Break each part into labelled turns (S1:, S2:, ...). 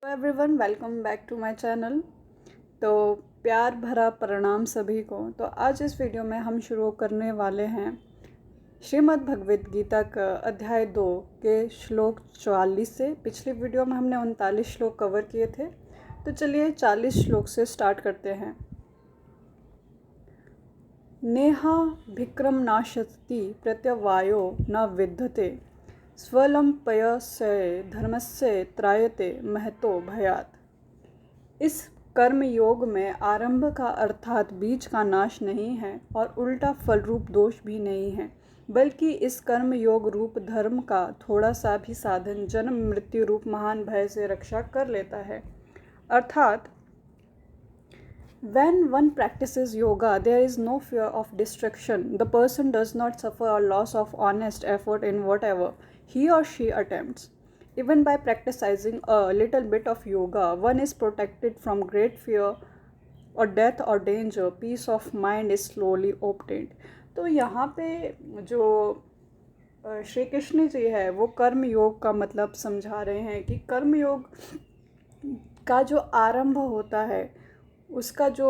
S1: Hello everyone, welcome back to my channel. तो प्यार भरा प्रणाम सभी को। तो आज इस वीडियो में हम शुरू करने वाले हैं श्रीमद् भगवद गीता का अध्याय 2 के श्लोक 44 से। पिछली वीडियो में हमने 39 श्लोक कवर किए थे, तो चलिए 40 श्लोक से स्टार्ट करते हैं। नेहा विक्रम नाशति प्रत्यवायो न विद्यते स्वलंपयस्य धर्मस्य त्रायते महतो भयात्। इस कर्म योग में आरंभ का अर्थात बीज का नाश नहीं है और उल्टा फल रूप दोष भी नहीं है, बल्कि इस कर्म योग रूप धर्म का थोड़ा सा भी साधन जन्म मृत्यु रूप महान भय से रक्षा कर लेता है। अर्थात when one practices yoga, there is no fear of destruction. The person does not suffer a loss of honest effort in whatever he or she attempts. Even by practicing a little bit of yoga, one is protected from great fear or death or danger. Peace of mind is slowly obtained. तो यहाँ पे जो श्री कृष्ण जी है वो कर्म योग का मतलब समझा रहे हैं कि कर्म योग का जो आरंभ होता है उसका जो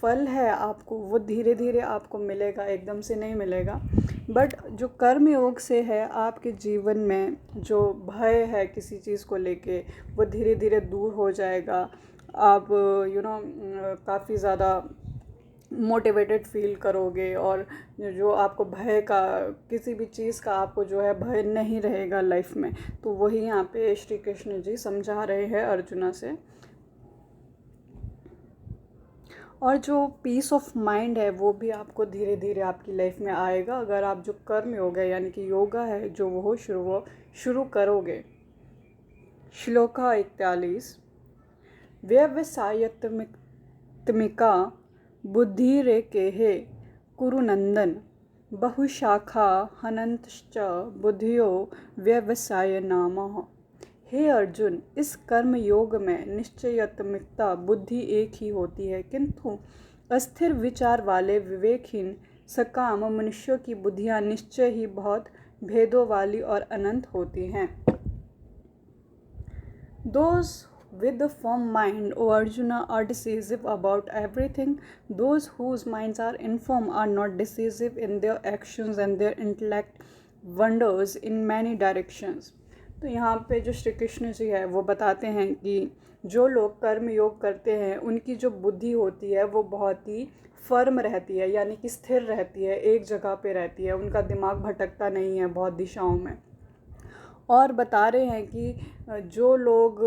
S1: फल है आपको वो धीरे धीरे आपको मिलेगा, एकदम से नहीं मिलेगा। बट जो कर्म योग से है आपके जीवन में जो भय है किसी चीज़ को लेके वो धीरे धीरे दूर हो जाएगा। आप काफ़ी ज़्यादा मोटिवेटेड फील करोगे और जो आपको भय का किसी भी चीज़ का आपको जो है भय नहीं रहेगा लाइफ में। तो वही यहाँ पे श्री कृष्ण जी समझा रहे हैं अर्जुना से। और जो पीस ऑफ माइंड है वो भी आपको धीरे धीरे आपकी लाइफ में आएगा अगर आप जो कर्म योग है यानी कि योगा है जो वो शुरू करोगे। श्लोका 41। व्यवसायत्मिका बुद्धिरेकेहे कुरुनंदन बहुशाखा हनंतश्च बुद्धियो व्यवसाय नामः। हे अर्जुन, इस कर्म योग में निश्चयात्मिकता बुद्धि एक ही होती है, किंतु अस्थिर विचार वाले विवेकहीन सकाम मनुष्यों की बुद्धियां निश्चय ही बहुत भेदों वाली और अनंत होती हैं। Those with a firm mind, O Arjuna, are decisive about everything. Those whose minds are infirm are not decisive in their actions, and their intellect wanders in many directions. तो यहाँ पे जो श्री कृष्ण जी है वो बताते हैं कि जो लोग कर्म योग करते हैं उनकी जो बुद्धि होती है वो बहुत ही फर्म रहती है, यानी कि स्थिर रहती है, एक जगह पे रहती है, उनका दिमाग भटकता नहीं है बहुत दिशाओं में। और बता रहे हैं कि जो लोग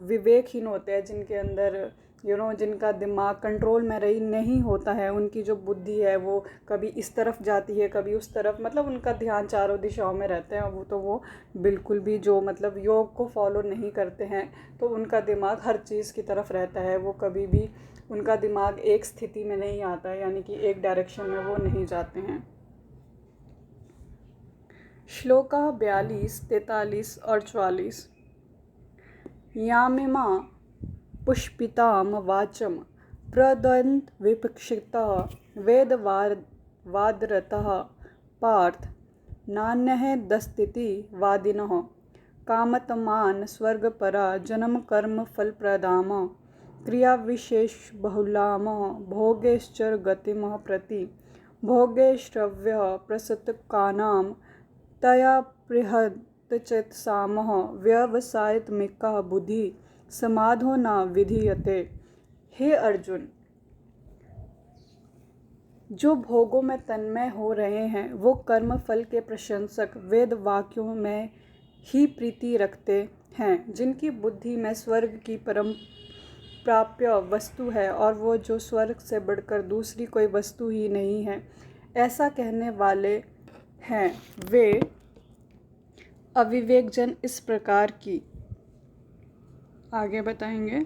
S1: विवेकहीन होते हैं, जिनके अंदर जिनका दिमाग कंट्रोल में नहीं होता है, उनकी जो बुद्धि है वो कभी इस तरफ जाती है कभी उस तरफ, मतलब उनका ध्यान चारों दिशाओं में रहते हैं। वो बिल्कुल भी जो मतलब योग को फॉलो नहीं करते हैं तो उनका दिमाग हर चीज़ की तरफ रहता है, वो कभी भी उनका दिमाग एक स्थिति में नहीं आता है, यानी कि एक डायरेक्शन में वो नहीं जाते हैं। श्लोका 42, 43 और 44। यामिमा पुष्पिताम वाचम प्रदंत विपक्षितः वेदवादरतः पार्थ नान्यः दस्तिति वादिनः कामतमान स्वर्गपरा जन्म कर्म फलप्रदाम क्रिया विशेष बहुलाम भोगेश्चर गतिमः प्रति भोगेश्रव्य प्रसतकानां तया बृहच्चेतसामः व्यवसायत्मिका बुद्धि समाधो न विधीयते। हे अर्जुन, जो भोगों में तन्मय हो रहे हैं वो कर्म फल के प्रशंसक वेद वाक्यों में ही प्रीति रखते हैं, जिनकी बुद्धि में स्वर्ग की परम प्राप्य वस्तु है और वो जो स्वर्ग से बढ़कर दूसरी कोई वस्तु ही नहीं है, ऐसा कहने वाले हैं वे अविवेकजन इस प्रकार की। आगे बताएंगे।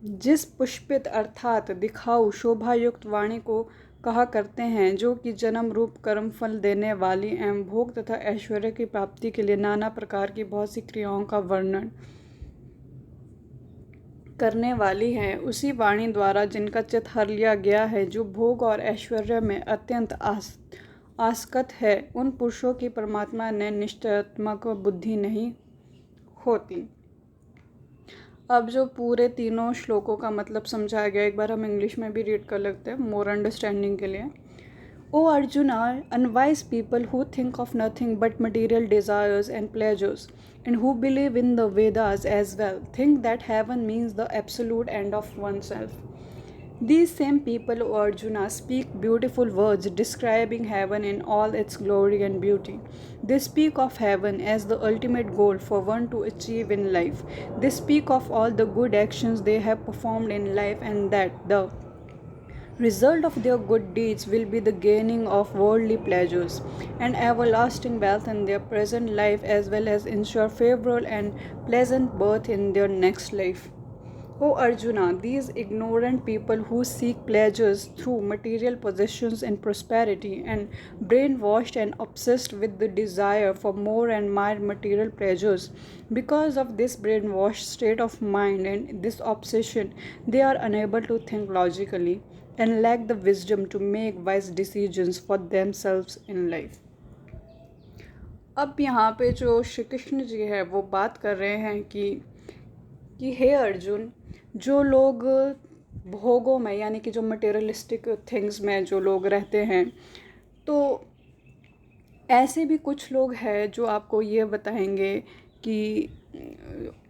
S1: जिस पुष्पित अर्थात दिखाऊ शोभायुक्त वाणी को कहा करते हैं, जो कि जन्म रूप कर्म फल देने वाली एवं भोग तथा ऐश्वर्य की प्राप्ति के लिए नाना प्रकार की बहुत सी क्रियाओं का वर्णन करने वाली है, उसी वाणी द्वारा जिनका चित्त हर लिया गया है, जो भोग और ऐश्वर्य में अत्यंत आसक्त है, उन पुरुषों की परमात्मा ने निश्चयात्मक बुद्धि नहीं होती। अब जो पूरे तीनों श्लोकों का मतलब समझाया गया, एक बार हम इंग्लिश में भी रीड कर लेते हैं मोर अंडरस्टैंडिंग के लिए। O Arjuna, unwise people who think of nothing but material desires and pleasures, and who believe in the Vedas as well, think that heaven means the absolute end of oneself. These same people, O Arjuna, speak beautiful words describing heaven in all its glory and beauty. They speak of heaven as the ultimate goal for one to achieve in life. They speak of all the good actions they have performed in life, and that the result of their good deeds will be the gaining of worldly pleasures and everlasting wealth in their present life, as well as ensure favorable and pleasant birth in their next life. O Arjuna, these ignorant people who seek pleasures through material possessions and prosperity, and brainwashed and obsessed with the desire for more and more material pleasures, because of this brainwashed state of mind and this obsession, they are unable to think logically and lack the wisdom to make wise decisions for themselves in life. अब यहाँ पे जो श्री कृष्ण जी है वो बात कर रहे हैं कि हे अर्जुन, जो लोग भोगों में यानी कि जो मटेरियलिस्टिक थिंग्स में जो लोग रहते हैं, तो ऐसे भी कुछ लोग हैं जो आपको ये बताएंगे कि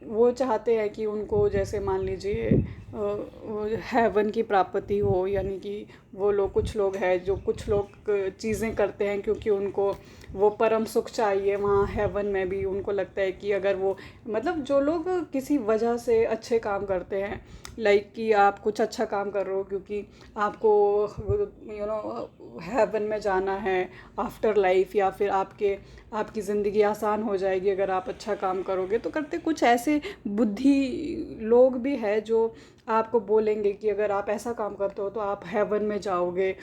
S1: वो चाहते हैं कि उनको, जैसे मान लीजिए हेवन की प्राप्ति हो, यानी कि वो लोग, कुछ लोग हैं जो कुछ लोग चीज़ें करते हैं क्योंकि उनको वो परम सुख चाहिए वहाँ हेवन में भी। उनको लगता है कि अगर वो, मतलब जो लोग किसी वजह से अच्छे काम करते हैं, लाइक कि आप कुछ अच्छा काम कर रहे हो क्योंकि आपको हेवन में जाना है आफ्टर लाइफ, या फिर आपकी ज़िंदगी आसान हो जाएगी अगर आप अच्छा काम करोगे, तो करते कुछ ऐसे बुद्धि लोग भी हैं जो आपको बोलेंगे कि अगर आप ऐसा काम करते हो तो आप हेवन में जाओगे।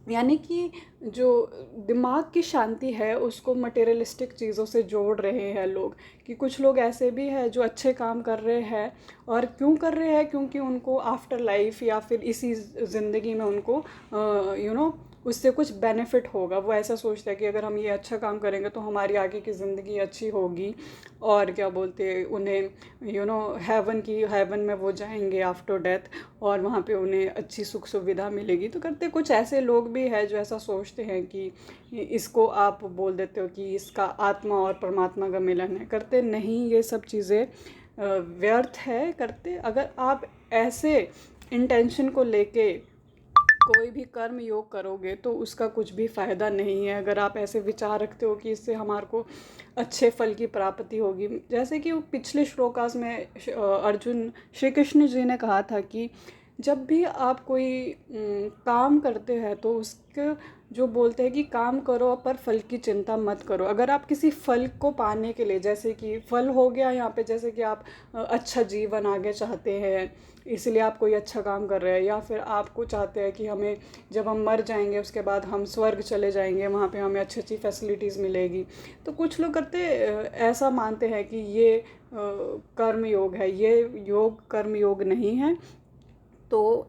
S1: यानी कि जो दिमाग की शांति है उसको मटेरियलिस्टिक चीज़ों से जोड़ रहे हैं लोग। कि कुछ लोग ऐसे भी हैं जो अच्छे काम कर रहे हैं, और क्यों कर रहे हैं, क्योंकि उनको आफ्टर लाइफ या फिर इसी ज़िंदगी में उनको उससे कुछ बेनिफिट होगा। वो ऐसा सोचता है कि अगर हम ये अच्छा काम करेंगे तो हमारी आगे की ज़िंदगी अच्छी होगी, और क्या बोलते हैं उन्हें हेवन में वो जाएंगे आफ्टर डेथ, और वहाँ पे उन्हें अच्छी सुख सुविधा मिलेगी। तो करते कुछ ऐसे लोग भी हैं जो ऐसा सोचते हैं कि इसको आप बोल देते हो कि इसका आत्मा और परमात्मा का मिलन है। करते नहीं, ये सब चीज़ें व्यर्थ है। करते अगर आप ऐसे इंटेंशन को लेके कोई भी कर्म योग करोगे तो उसका कुछ भी फ़ायदा नहीं है। अगर आप ऐसे विचार रखते हो कि इससे हमारे को अच्छे फल की प्राप्ति होगी, जैसे कि वो पिछले श्लोकास में अर्जुन श्री कृष्ण जी ने कहा था कि जब भी आप कोई काम करते हैं तो उसके जो बोलते हैं कि काम करो पर फल की चिंता मत करो। अगर आप किसी फल को पाने के लिए, जैसे कि फल हो गया यहाँ पे, जैसे कि आप अच्छा जीवन आगे चाहते हैं इसलिए आप कोई अच्छा काम कर रहे हैं, या फिर आपको चाहते हैं कि हमें जब हम मर जाएंगे उसके बाद हम स्वर्ग चले जाएंगे, वहाँ पे हमें अच्छी अच्छी फैसिलिटीज़ मिलेगी। तो कुछ लोग करते ऐसा मानते हैं कि ये कर्म योग है, ये योग कर्म योग नहीं है। तो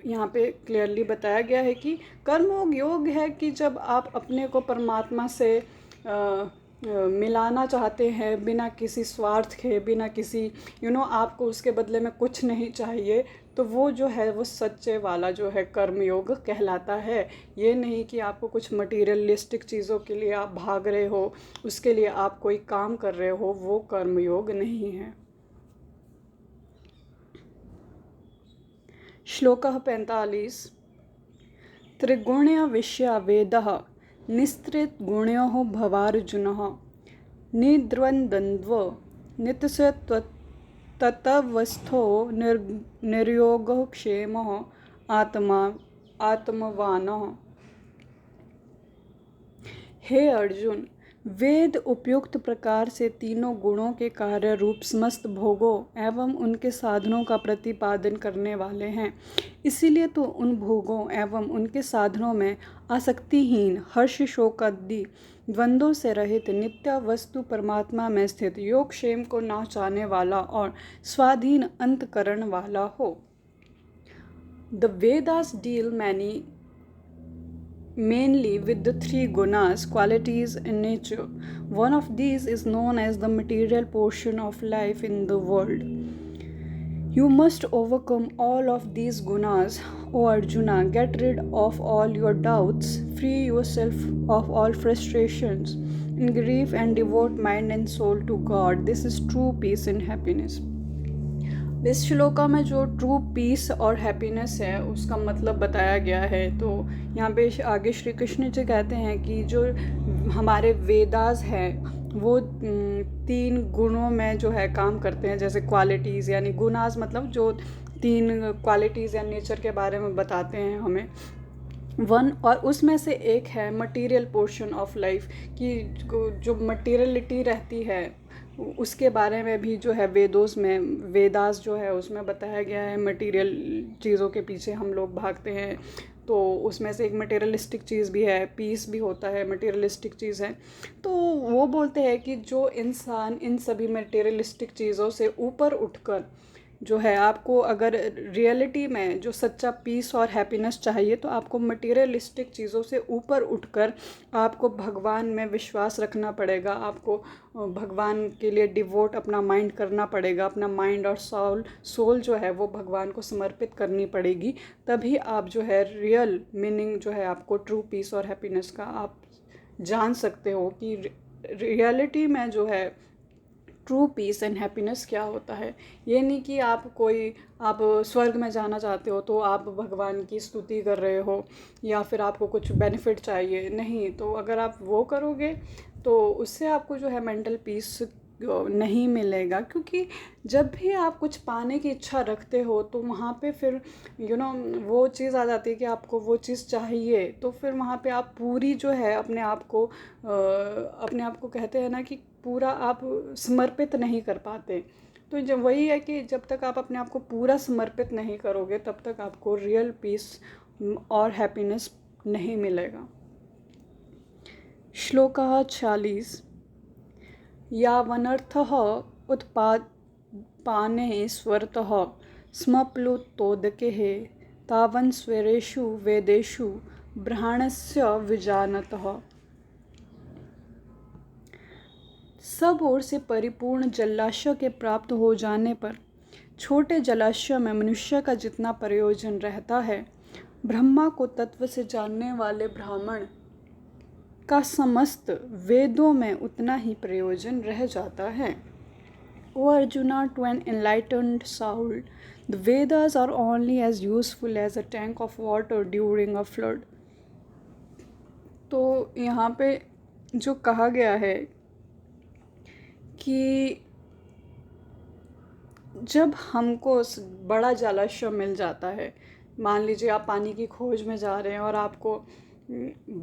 S1: यहाँ पे क्लियरली बताया गया है कि कर्म योग है कि जब आप अपने को परमात्मा से मिलाना चाहते हैं बिना किसी स्वार्थ के, बिना किसी आपको उसके बदले में कुछ नहीं चाहिए, तो वो जो है वो सच्चे वाला जो है कर्मयोग कहलाता है। ये नहीं कि आपको कुछ मटीरियलिस्टिक चीज़ों के लिए आप भाग रहे हो, उसके लिए आप कोई काम कर रहे हो, वो कर्मयोग नहीं है। श्लोकः 45। त्रिगुण्य विषया वेदः निस्त्रितगुण्यो भवार्जुनः निद्वन्द्वन्द्व नित्यसत्त्वतवस्थो निर्योगक्षेमः आत्मवानः। हे अर्जुन, वेद उपयुक्त प्रकार से तीनों गुणों के कार्य रूप समस्त भोगों एवं उनके साधनों का प्रतिपादन करने वाले हैं। इसीलिए तो उन भोगों एवं उनके साधनों में आसक्तिहीन, हर्ष शोक आदि द्वंद्वों से रहित नित्य वस्तु परमात्मा में स्थित, योगक्षेम को ना चाहने वाला और स्वाधीन अंतकरण वाला हो। The Vedas deal many mainly with the three gunas, qualities in nature. One of these is known as the material portion of life in the world. You must overcome all of these gunas, O Arjuna. Get rid of all your doubts, free yourself of all frustrations and grief, and devote mind and soul to God. This is true peace and happiness. इस श्लोका में जो true piece और happiness है उसका मतलब बताया गया है। तो यहाँ पे आगे श्री कृष्ण जी कहते हैं कि जो हमारे वेदास हैं वो तीन गुणों में जो है काम करते हैं, जैसे क्वालिटीज़, यानी गुनाज मतलब जो तीन क्वालिटीज़ या नेचर के बारे में बताते हैं हमें वन, और उसमें से एक है मटेरियल पोर्शन ऑफ लाइफ, कि जो मटेरियलिटी रहती है उसके बारे में भी जो है वेदास जो है उसमें बताया गया है। मटेरियल चीज़ों के पीछे हम लोग भागते हैं, तो उसमें से एक मटेरियलिस्टिक चीज़ भी है, पीस भी होता है, मटेरियलिस्टिक चीज़ है। तो वो बोलते हैं कि जो इंसान इन सभी मटेरियलिस्टिक चीज़ों से ऊपर उठकर जो है, आपको अगर रियलिटी में जो सच्चा पीस और हैप्पीनेस चाहिए तो आपको मटेरियलिस्टिक चीज़ों से ऊपर उठकर आपको भगवान में विश्वास रखना पड़ेगा। आपको भगवान के लिए डिवोट अपना माइंड करना पड़ेगा, अपना माइंड और सोल जो है वो भगवान को समर्पित करनी पड़ेगी। तभी आप जो है रियल मीनिंग जो है आपको ट्रू पीस और हैप्पीनेस का आप जान सकते हो कि रियलिटी में जो है ट्रू पीस एंड हैप्पीनेस क्या होता है। ये नहीं कि आप स्वर्ग में जाना चाहते हो तो आप भगवान की स्तुति कर रहे हो या फिर आपको कुछ बेनिफिट चाहिए, नहीं। तो अगर आप वो करोगे तो उससे आपको जो है मेंटल पीस नहीं मिलेगा, क्योंकि जब भी आप कुछ पाने की इच्छा रखते हो तो वहाँ पे फिर वो चीज़ आ जाती है कि आपको वो चीज़ चाहिए, तो फिर वहाँ पे आप पूरी जो है अपने आप को कहते हैं ना कि पूरा आप समर्पित नहीं कर पाते। तो जब वही है कि जब तक आप अपने आप को पूरा समर्पित नहीं करोगे तब तक आपको रियल पीस और हैप्पीनेस नहीं मिलेगा। श्लोकः 40। यावनर्थः उत्पादपाने स्वरतः स्मप्लुतोदकेः तावन् स्वेरेषु वेदेषु ब्रह्माण्डस्य विजानतः। सब ओर से परिपूर्ण जलाशय के प्राप्त हो जाने पर छोटे जलाशय में मनुष्य का जितना प्रयोजन रहता है, ब्रह्मा को तत्व से जानने वाले ब्राह्मण का समस्त वेदों में उतना ही प्रयोजन रह जाता है। O Arjuna, to an enlightened soul, the Vedas are only as useful as a tank of water during a flood. तो यहाँ पे जो कहा गया है कि जब हमको बड़ा जलाशय मिल जाता है, मान लीजिए आप पानी की खोज में जा रहे हैं और आपको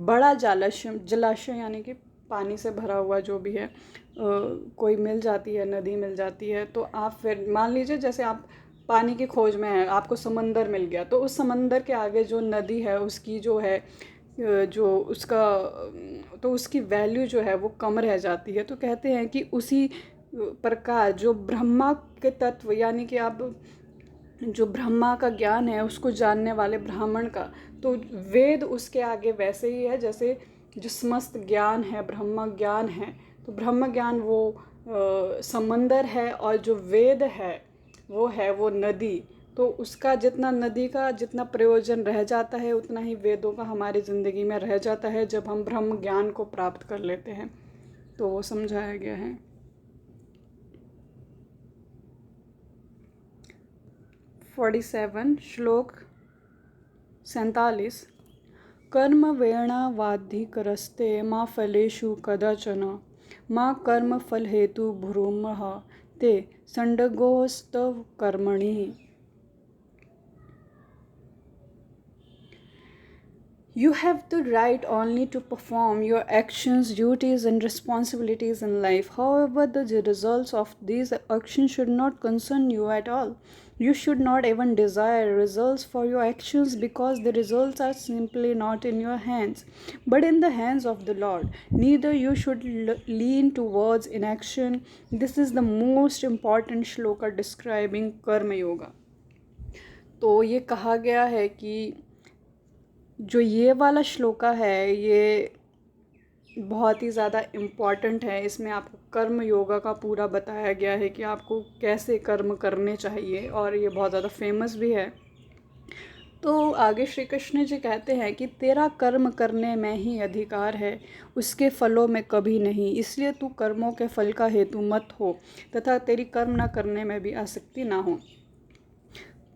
S1: बड़ा जलाशय यानी कि पानी से भरा हुआ जो भी है कोई मिल जाती है, नदी मिल जाती है, तो आप फिर मान लीजिए जैसे आप पानी की खोज में हैं, आपको समंदर मिल गया, तो उस समंदर के आगे जो नदी है उसकी जो है तो उसकी वैल्यू जो है वो कम रह जाती है। तो कहते हैं कि उसी प्रकार जो ब्रह्मा के तत्व यानी कि आप जो ब्रह्मा का ज्ञान है उसको जानने वाले ब्राह्मण का, तो वेद उसके आगे वैसे ही है जैसे जो समस्त ज्ञान है ब्रह्म ज्ञान है। तो ब्रह्म ज्ञान वो समंदर है और जो वेद है वो नदी। तो उसका नदी का जितना प्रयोजन रह जाता है उतना ही वेदों का हमारी ज़िंदगी में रह जाता है जब हम ब्रह्म ज्ञान को प्राप्त कर लेते हैं। तो वो समझाया गया है। 47 श्लोक 47। कर्म वेणावाधिकरस्ते मा फलेषु कदाचन मा कर्म फल हेतु भ्रूमः ते संडगोस्तव कर्मणि। You have the right only to perform your actions, duties, and responsibilities in life. However, the results of these actions should not concern you at all. You should not even desire results for your actions because the results are simply not in your hands, but in the hands of the Lord. Neither you should lean towards inaction. This is the most important shloka describing Karma Yoga. तो ये कहा गया है कि जो ये वाला श्लोका है ये बहुत ही ज़्यादा इम्पॉर्टेंट है। इसमें आपको कर्म योगा का पूरा बताया गया है कि आपको कैसे कर्म करने चाहिए, और ये बहुत ज़्यादा फेमस भी है। तो आगे श्री कृष्ण जी कहते हैं कि तेरा कर्म करने में ही अधिकार है, उसके फलों में कभी नहीं, इसलिए तू कर्मों के फल का हेतु मत हो तथा तेरी कर्म न करने में भी आसक्ति ना हो।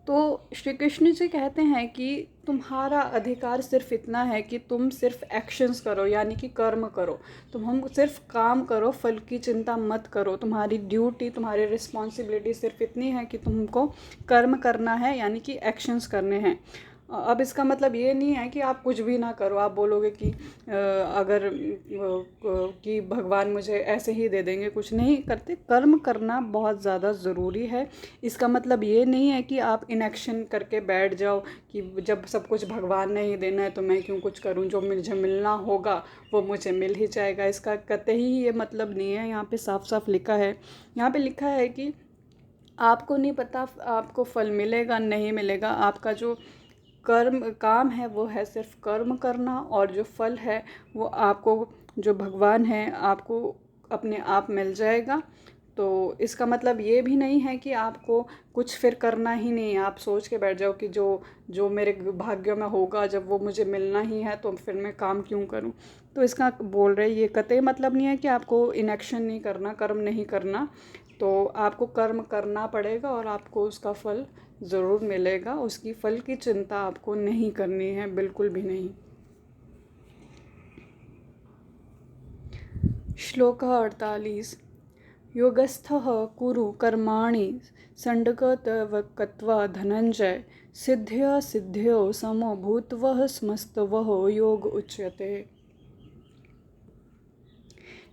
S1: तो श्री कृष्ण जी कहते हैं कि तुम्हारा अधिकार सिर्फ इतना है कि तुम सिर्फ एक्शंस करो, यानी कि कर्म करो। हम सिर्फ काम करो, फल की चिंता मत करो। तुम्हारी ड्यूटी, तुम्हारी रिस्पॉन्सिबिलिटी सिर्फ इतनी है कि तुमको कर्म करना है, यानी कि एक्शंस करने हैं। अब इसका मतलब ये नहीं है कि आप कुछ भी ना करो। आप बोलोगे कि अगर कि भगवान मुझे ऐसे ही दे देंगे, कुछ नहीं करते। कर्म करना बहुत ज़्यादा ज़रूरी है। इसका मतलब ये नहीं है कि आप इनएक्शन करके बैठ जाओ कि जब सब कुछ भगवान ने ही देना है तो मैं क्यों कुछ करूं, जो मुझे मिलना होगा वो मुझे मिल ही जाएगा। इसका कतई ही ये मतलब नहीं है। यहाँ पे साफ साफ लिखा है, यहाँ पे लिखा है कि आपको नहीं पता आपको फल मिलेगा नहीं मिलेगा। आपका जो काम है वो है सिर्फ कर्म करना, और जो फल है वो आपको, जो भगवान है, आपको अपने आप मिल जाएगा। तो इसका मतलब ये भी नहीं है कि आपको कुछ फिर करना ही नहीं है। आप सोच के बैठ जाओ कि जो जो मेरे भाग्य में होगा, जब वो मुझे मिलना ही है तो फिर मैं काम क्यों करूं। तो इसका बोल रहे ये कतई मतलब नहीं है कि आपको इनएक्शन नहीं करना, कर्म नहीं करना। तो आपको कर्म करना पड़ेगा और आपको उसका फल ज़रूर मिलेगा। उसकी फल की चिंता आपको नहीं करनी है, बिल्कुल भी नहीं। श्लोक 48। योगस्थः कुरु कर्माणि संडकत्वा धनंजय सिद्ध्य सिद्ध्यो समो भूतवः स्मस्तवः योग उच्यते।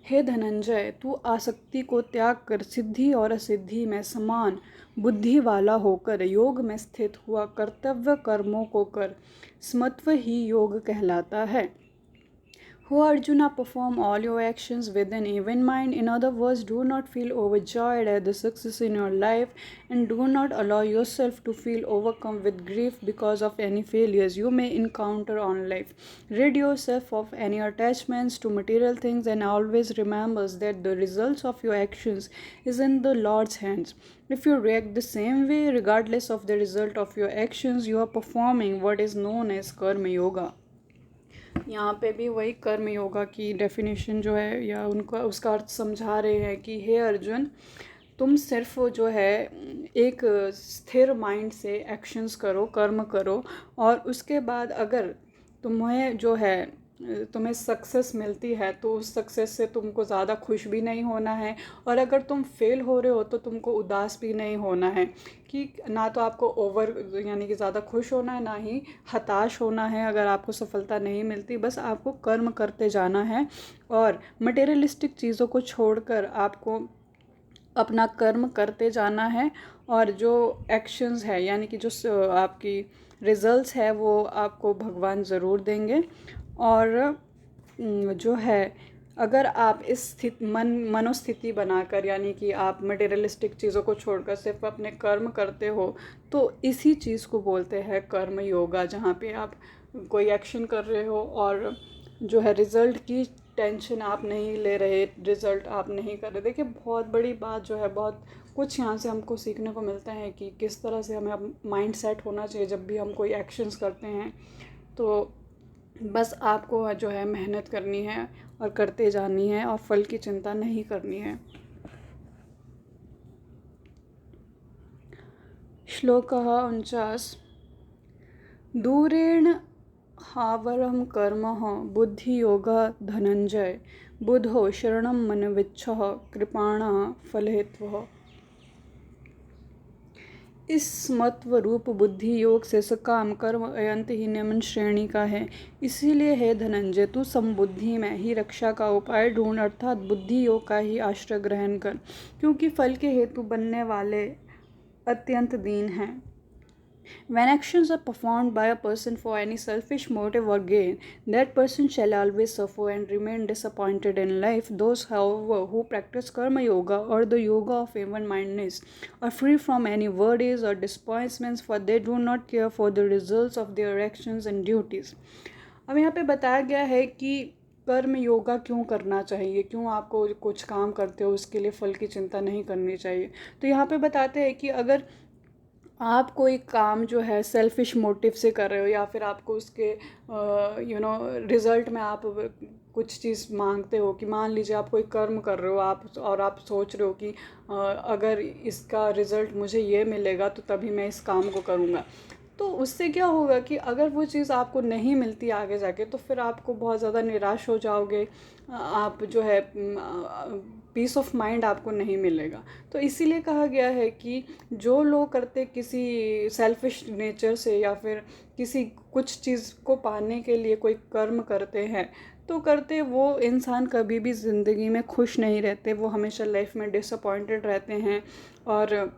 S1: हे धनंजय, तू आसक्ति को त्याग कर सिद्धि और असिद्धि में समान बुद्धि वाला होकर योग में स्थित हुआ कर्तव्य कर्मों को कर। स्मत्व ही योग कहलाता है। Who Arjuna, perform all your actions with an even mind. In other words, do not feel overjoyed at the success in your life, and do not allow yourself to feel overcome with grief because of any failures you may encounter on life. Rid yourself of any attachments to material things, and always remember that the results of your actions is in the Lord's hands. If you react the same way, regardless of the result of your actions, you are performing what is known as Karma Yoga. यहाँ पे भी वही कर्म योगा की definition जो है या उनका उसका अर्थ समझा रहे हैं कि हे अर्जुन, तुम सिर्फ जो है एक स्थिर माइंड से एक्शंस करो, कर्म करो, और उसके बाद अगर तुम्हें जो है तुम्हें सक्सेस मिलती है तो उस सक्सेस से तुमको ज़्यादा खुश भी नहीं होना है, और अगर तुम फेल हो रहे हो तो तुमको उदास भी नहीं होना है। कि ना तो आपको ओवर यानी कि ज़्यादा खुश होना है, ना ही हताश होना है अगर आपको सफलता नहीं मिलती। बस आपको कर्म करते जाना है और मटेरियलिस्टिक चीज़ों को छोड़कर आपको अपना कर्म करते जाना है। और जो एक्शंस है यानी कि जो आपकी रिजल्ट्स है वो आपको भगवान ज़रूर देंगे। और जो है अगर आप इस मनोस्थिति बनाकर, यानी कि आप मटेरियलिस्टिक चीज़ों को छोड़कर सिर्फ अपने कर्म करते हो, तो इसी चीज़ को बोलते हैं कर्म योगा। जहाँ पे आप कोई एक्शन कर रहे हो और जो है रिज़ल्ट की टेंशन आप नहीं ले रहे, रिज़ल्ट आप नहीं कर रहे। देखिए बहुत बड़ी बात जो है, बहुत कुछ यहाँ से हमको सीखने को मिलता है कि किस तरह से हमें अब माइंड सेट होना चाहिए जब भी हम कोई एक्शंस करते हैं। तो बस आपको जो है मेहनत करनी है और करते जानी है और फल की चिंता नहीं करनी है। श्लोक 49। दूरेण हावरं कर्म बुद्धियोग धनंजय बुधो शरणं मनविच्छः कृपाणः फलहेतुः। इस मत्व रूप बुद्धि योग से सकाम कर्म अयंत ही निम्न श्रेणी का है। इसीलिए हे धनंजय, तू समबुद्धि में ही रक्षा का उपाय ढूंढ, अर्थात बुद्धि योग का ही आश्रय ग्रहण कर, क्योंकि फल के हेतु बनने वाले अत्यंत दीन हैं। When actions are performed by a person for any selfish motive or gain, that person shall always suffer and remain disappointed in life. Those, however, who practice karma yoga or the yoga of even mindedness are free from any worries or disappointments, for they do not care for the results of their actions and duties. अब यहाँ पे बताया गया है कि कर्म योगा क्यों करना चाहिए, क्यों आपको कुछ काम करते हो उसके लिए फल की चिंता नहीं करनी चाहिए। तो यहाँ पे बताते हैं कि अगर आप कोई काम जो है सेल्फिश मोटिव से कर रहे हो या फिर आपको उसके रिज़ल्ट में आप कुछ चीज़ मांगते हो, कि मान लीजिए आप कोई कर्म कर रहे हो आप और आप सोच रहे हो कि अगर इसका रिज़ल्ट मुझे ये मिलेगा तो तभी मैं इस काम को करूँगा, तो उससे क्या होगा कि अगर वो चीज़ आपको नहीं मिलती आगे जाके तो फिर आपको बहुत ज़्यादा निराश हो जाओगे, आप जो है पीस ऑफ माइंड आपको नहीं मिलेगा। तो इसीलिए कहा गया है कि जो लोग करते किसी सेल्फिश नेचर से या फिर किसी कुछ चीज़ को पाने के लिए कोई कर्म करते हैं, तो करते वो इंसान कभी भी ज़िंदगी में खुश नहीं रहते, वो हमेशा लाइफ में डिसअपॉइंटेड रहते हैं और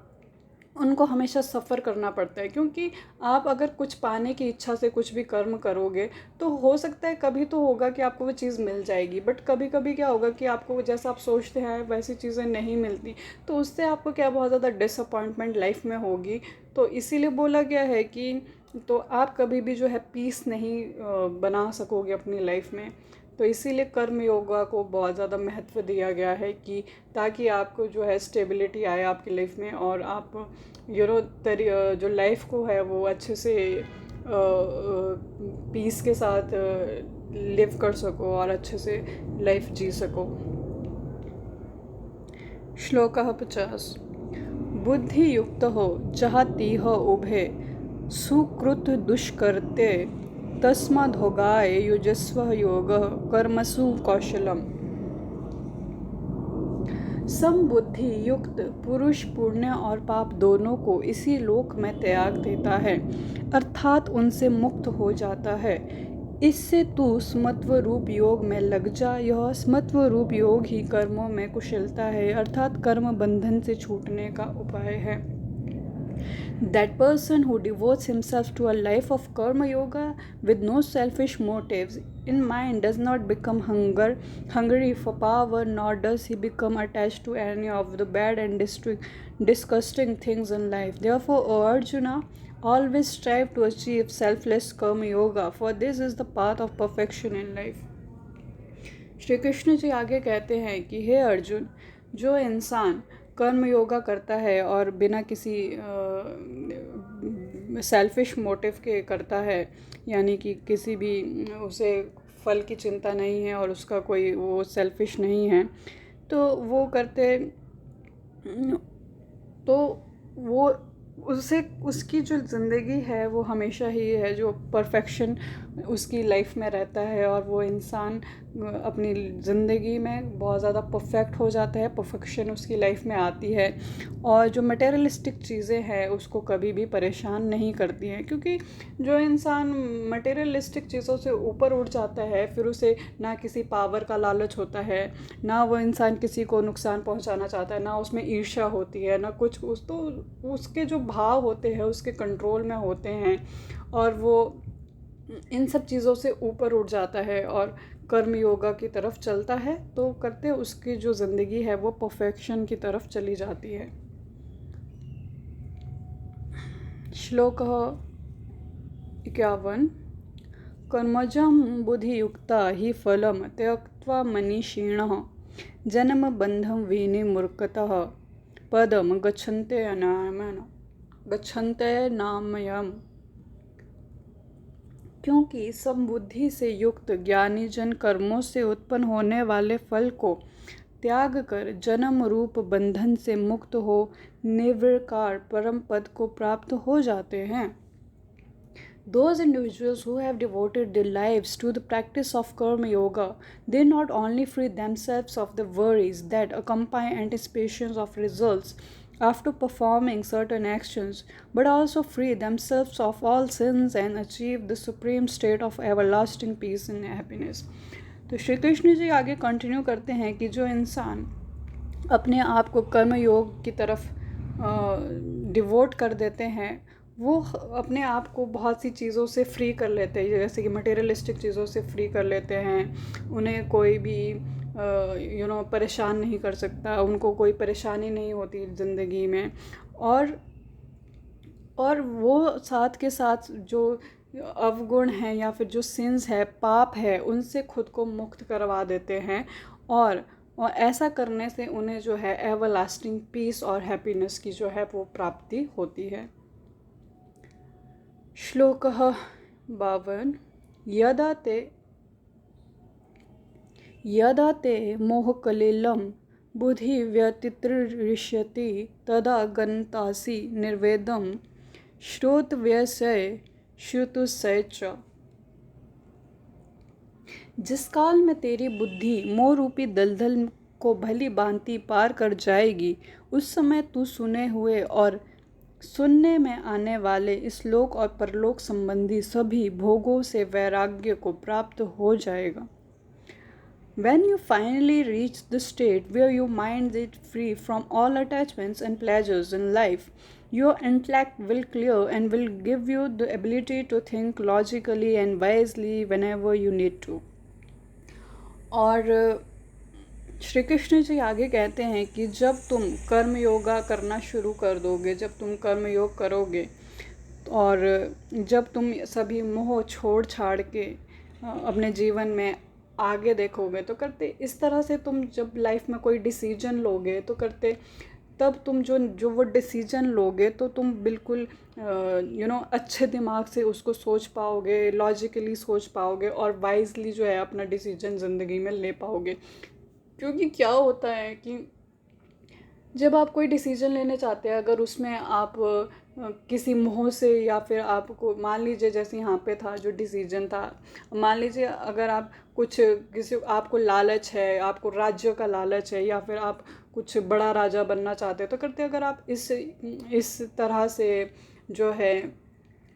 S1: उनको हमेशा सफ़र करना पड़ता है। क्योंकि आप अगर कुछ पाने की इच्छा से कुछ भी कर्म करोगे तो हो सकता है कभी तो होगा कि आपको वो चीज़ मिल जाएगी, बट कभी कभी क्या होगा कि आपको जैसा आप सोचते हैं वैसी चीज़ें नहीं मिलती, तो उससे आपको क्या बहुत ज़्यादा डिसअपॉइंटमेंट लाइफ में होगी। तो इसीलिए बोला गया है कि तो आप कभी भी जो है पीस नहीं बना सकोगे अपनी लाइफ में। तो इसीलिए कर्म योगा को बहुत ज़्यादा महत्व दिया गया है कि ताकि आपको जो है स्टेबिलिटी आए आपकी लाइफ में और आप जो लाइफ को है वो अच्छे से पीस के साथ लिव कर सको और अच्छे से लाइफ जी सको। श्लोकः 50। बुद्धियुक्त हो जहातीह उभे सुकृत दुष्कृत्ये तस्माद्योगाय युजस्व योगः कर्मसु कौशलम्। समबुद्धि युक्त पुरुष पुण्य और पाप दोनों को इसी लोक में त्याग देता है, अर्थात उनसे मुक्त हो जाता है। इससे तू स्मत्व रूप योग में लग जा। यह स्मत्व रूप योग ही कर्मों में कुशलता है, अर्थात कर्म बंधन से छूटने का उपाय है। That person who devotes himself to a life of karma yoga with no selfish motives in mind does not become hungry for power, nor does he become attached to any of the bad and disgusting things in life. Therefore, O Arjuna, always strive to achieve selfless karma yoga, for this is the path of perfection in life. Shri Krishna ji आगे कहते हैं कि हे अर्जुन, जो इंसान कर्म योगा करता है और बिना किसी सेल्फिश मोटिव के करता है, यानी कि किसी भी उसे फल की चिंता नहीं है और उसका कोई वो सेल्फिश नहीं है, तो वो करते तो वो उससे उसकी जो ज़िंदगी है वो हमेशा ही है जो परफेक्शन उसकी लाइफ में रहता है और वो इंसान अपनी ज़िंदगी में बहुत ज़्यादा परफेक्ट हो जाता है, परफेक्शन उसकी लाइफ में आती है और जो मटेरियलिस्टिक चीज़ें हैं उसको कभी भी परेशान नहीं करती हैं। क्योंकि जो इंसान मटेरियलिस्टिक चीज़ों से ऊपर उठ जाता है फिर उसे ना किसी पावर का लालच होता है, ना वो इंसान किसी को नुकसान पहुंचाना चाहता है, ना उसमें ईर्ष्या होती है, ना कुछ तो उसके जो भाव होते हैं उसके कंट्रोल में होते हैं और वो इन सब चीज़ों से ऊपर उठ जाता है और कर्म योगा की तरफ चलता है, तो करते उसकी जो ज़िंदगी है वो परफेक्शन की तरफ चली जाती है। श्लोक 51। कर्मजं बुद्धियुक्ता हि फलं त्यक्त्वा मनीषिणः जन्म बंधं विनिर्मुक्तः पदं गच्छन्ते नामयम्। क्योंकि समबुद्धि से युक्त ज्ञानी जन कर्मों से उत्पन्न होने वाले फल को त्याग कर जन्म रूप बंधन से मुक्त हो निर्विकार परम पद को प्राप्त हो जाते हैं। Those individuals who have devoted their lives to the practice of karma yoga, they not only free themselves of the worries that accompany anticipations of results after performing certain actions, but also free themselves of all sins and achieve the supreme state of everlasting peace and happiness. तो श्री कृष्ण जी आगे continue करते हैं कि जो इंसान अपने आप को कर्म योग की तरफ डिवोट कर देते हैं वो अपने आप को बहुत सी चीज़ों से फ्री कर लेते हैं, जैसे कि मटेरियलिस्टिक चीज़ों से फ्री कर लेते हैं। उन्हें कोई भी परेशान नहीं कर सकता, उनको कोई परेशानी नहीं होती ज़िंदगी में। और और वो साथ के साथ जो अवगुण हैं या फिर जो सिंस है, पाप है, उनसे खुद को मुक्त करवा देते हैं। और ऐसा करने से उन्हें जो है एवरलास्टिंग पीस और हैप्पीनेस की जो है वो प्राप्ति होती है। श्लोकः 52। यदा ते मोहकलिलं बुद्धिव्यतितृष्यति तदा गन्तासि निर्वेदं श्रोतव्यस्य श्रुतुस्य च। जिस काल में तेरी बुद्धि मोह रूपी दलदल को भली भांति पार कर जाएगी, उस समय तू सुने हुए और सुनने में आने वाले इस लोक और परलोक संबंधी सभी भोगों से वैराग्य को प्राप्त हो जाएगा। When you finally reach the state where your mind is free from all attachments and pleasures in life, your intellect will clear and will give you the ability to think logically and wisely whenever you need to. और श्री कृष्ण जी आगे कहते हैं कि जब तुम कर्म योगा करना शुरू कर दोगे, जब तुम कर्म योग करोगे और जब तुम सभी मोह छोड़ छाड़ के अपने जीवन में आगे देखोगे, तो करते इस तरह से तुम जब लाइफ में कोई डिसीजन लोगे तो करते तब तुम जो वो डिसीजन लोगे तो तुम बिल्कुल अच्छे दिमाग से उसको सोच पाओगे, लॉजिकली सोच पाओगे और वाइजली जो है अपना डिसीजन ज़िंदगी में ले पाओगे। क्योंकि क्या होता है कि जब आप कोई डिसीजन लेने चाहते हैं, अगर उसमें आप किसी मोह से या फिर आपको मान लीजिए जैसे यहाँ पे था जो डिसीजन था, मान लीजिए अगर आप आपको लालच है, आपको राज्य का लालच है या फिर आप कुछ बड़ा राजा बनना चाहते हैं, तो करते अगर आप इस तरह से जो है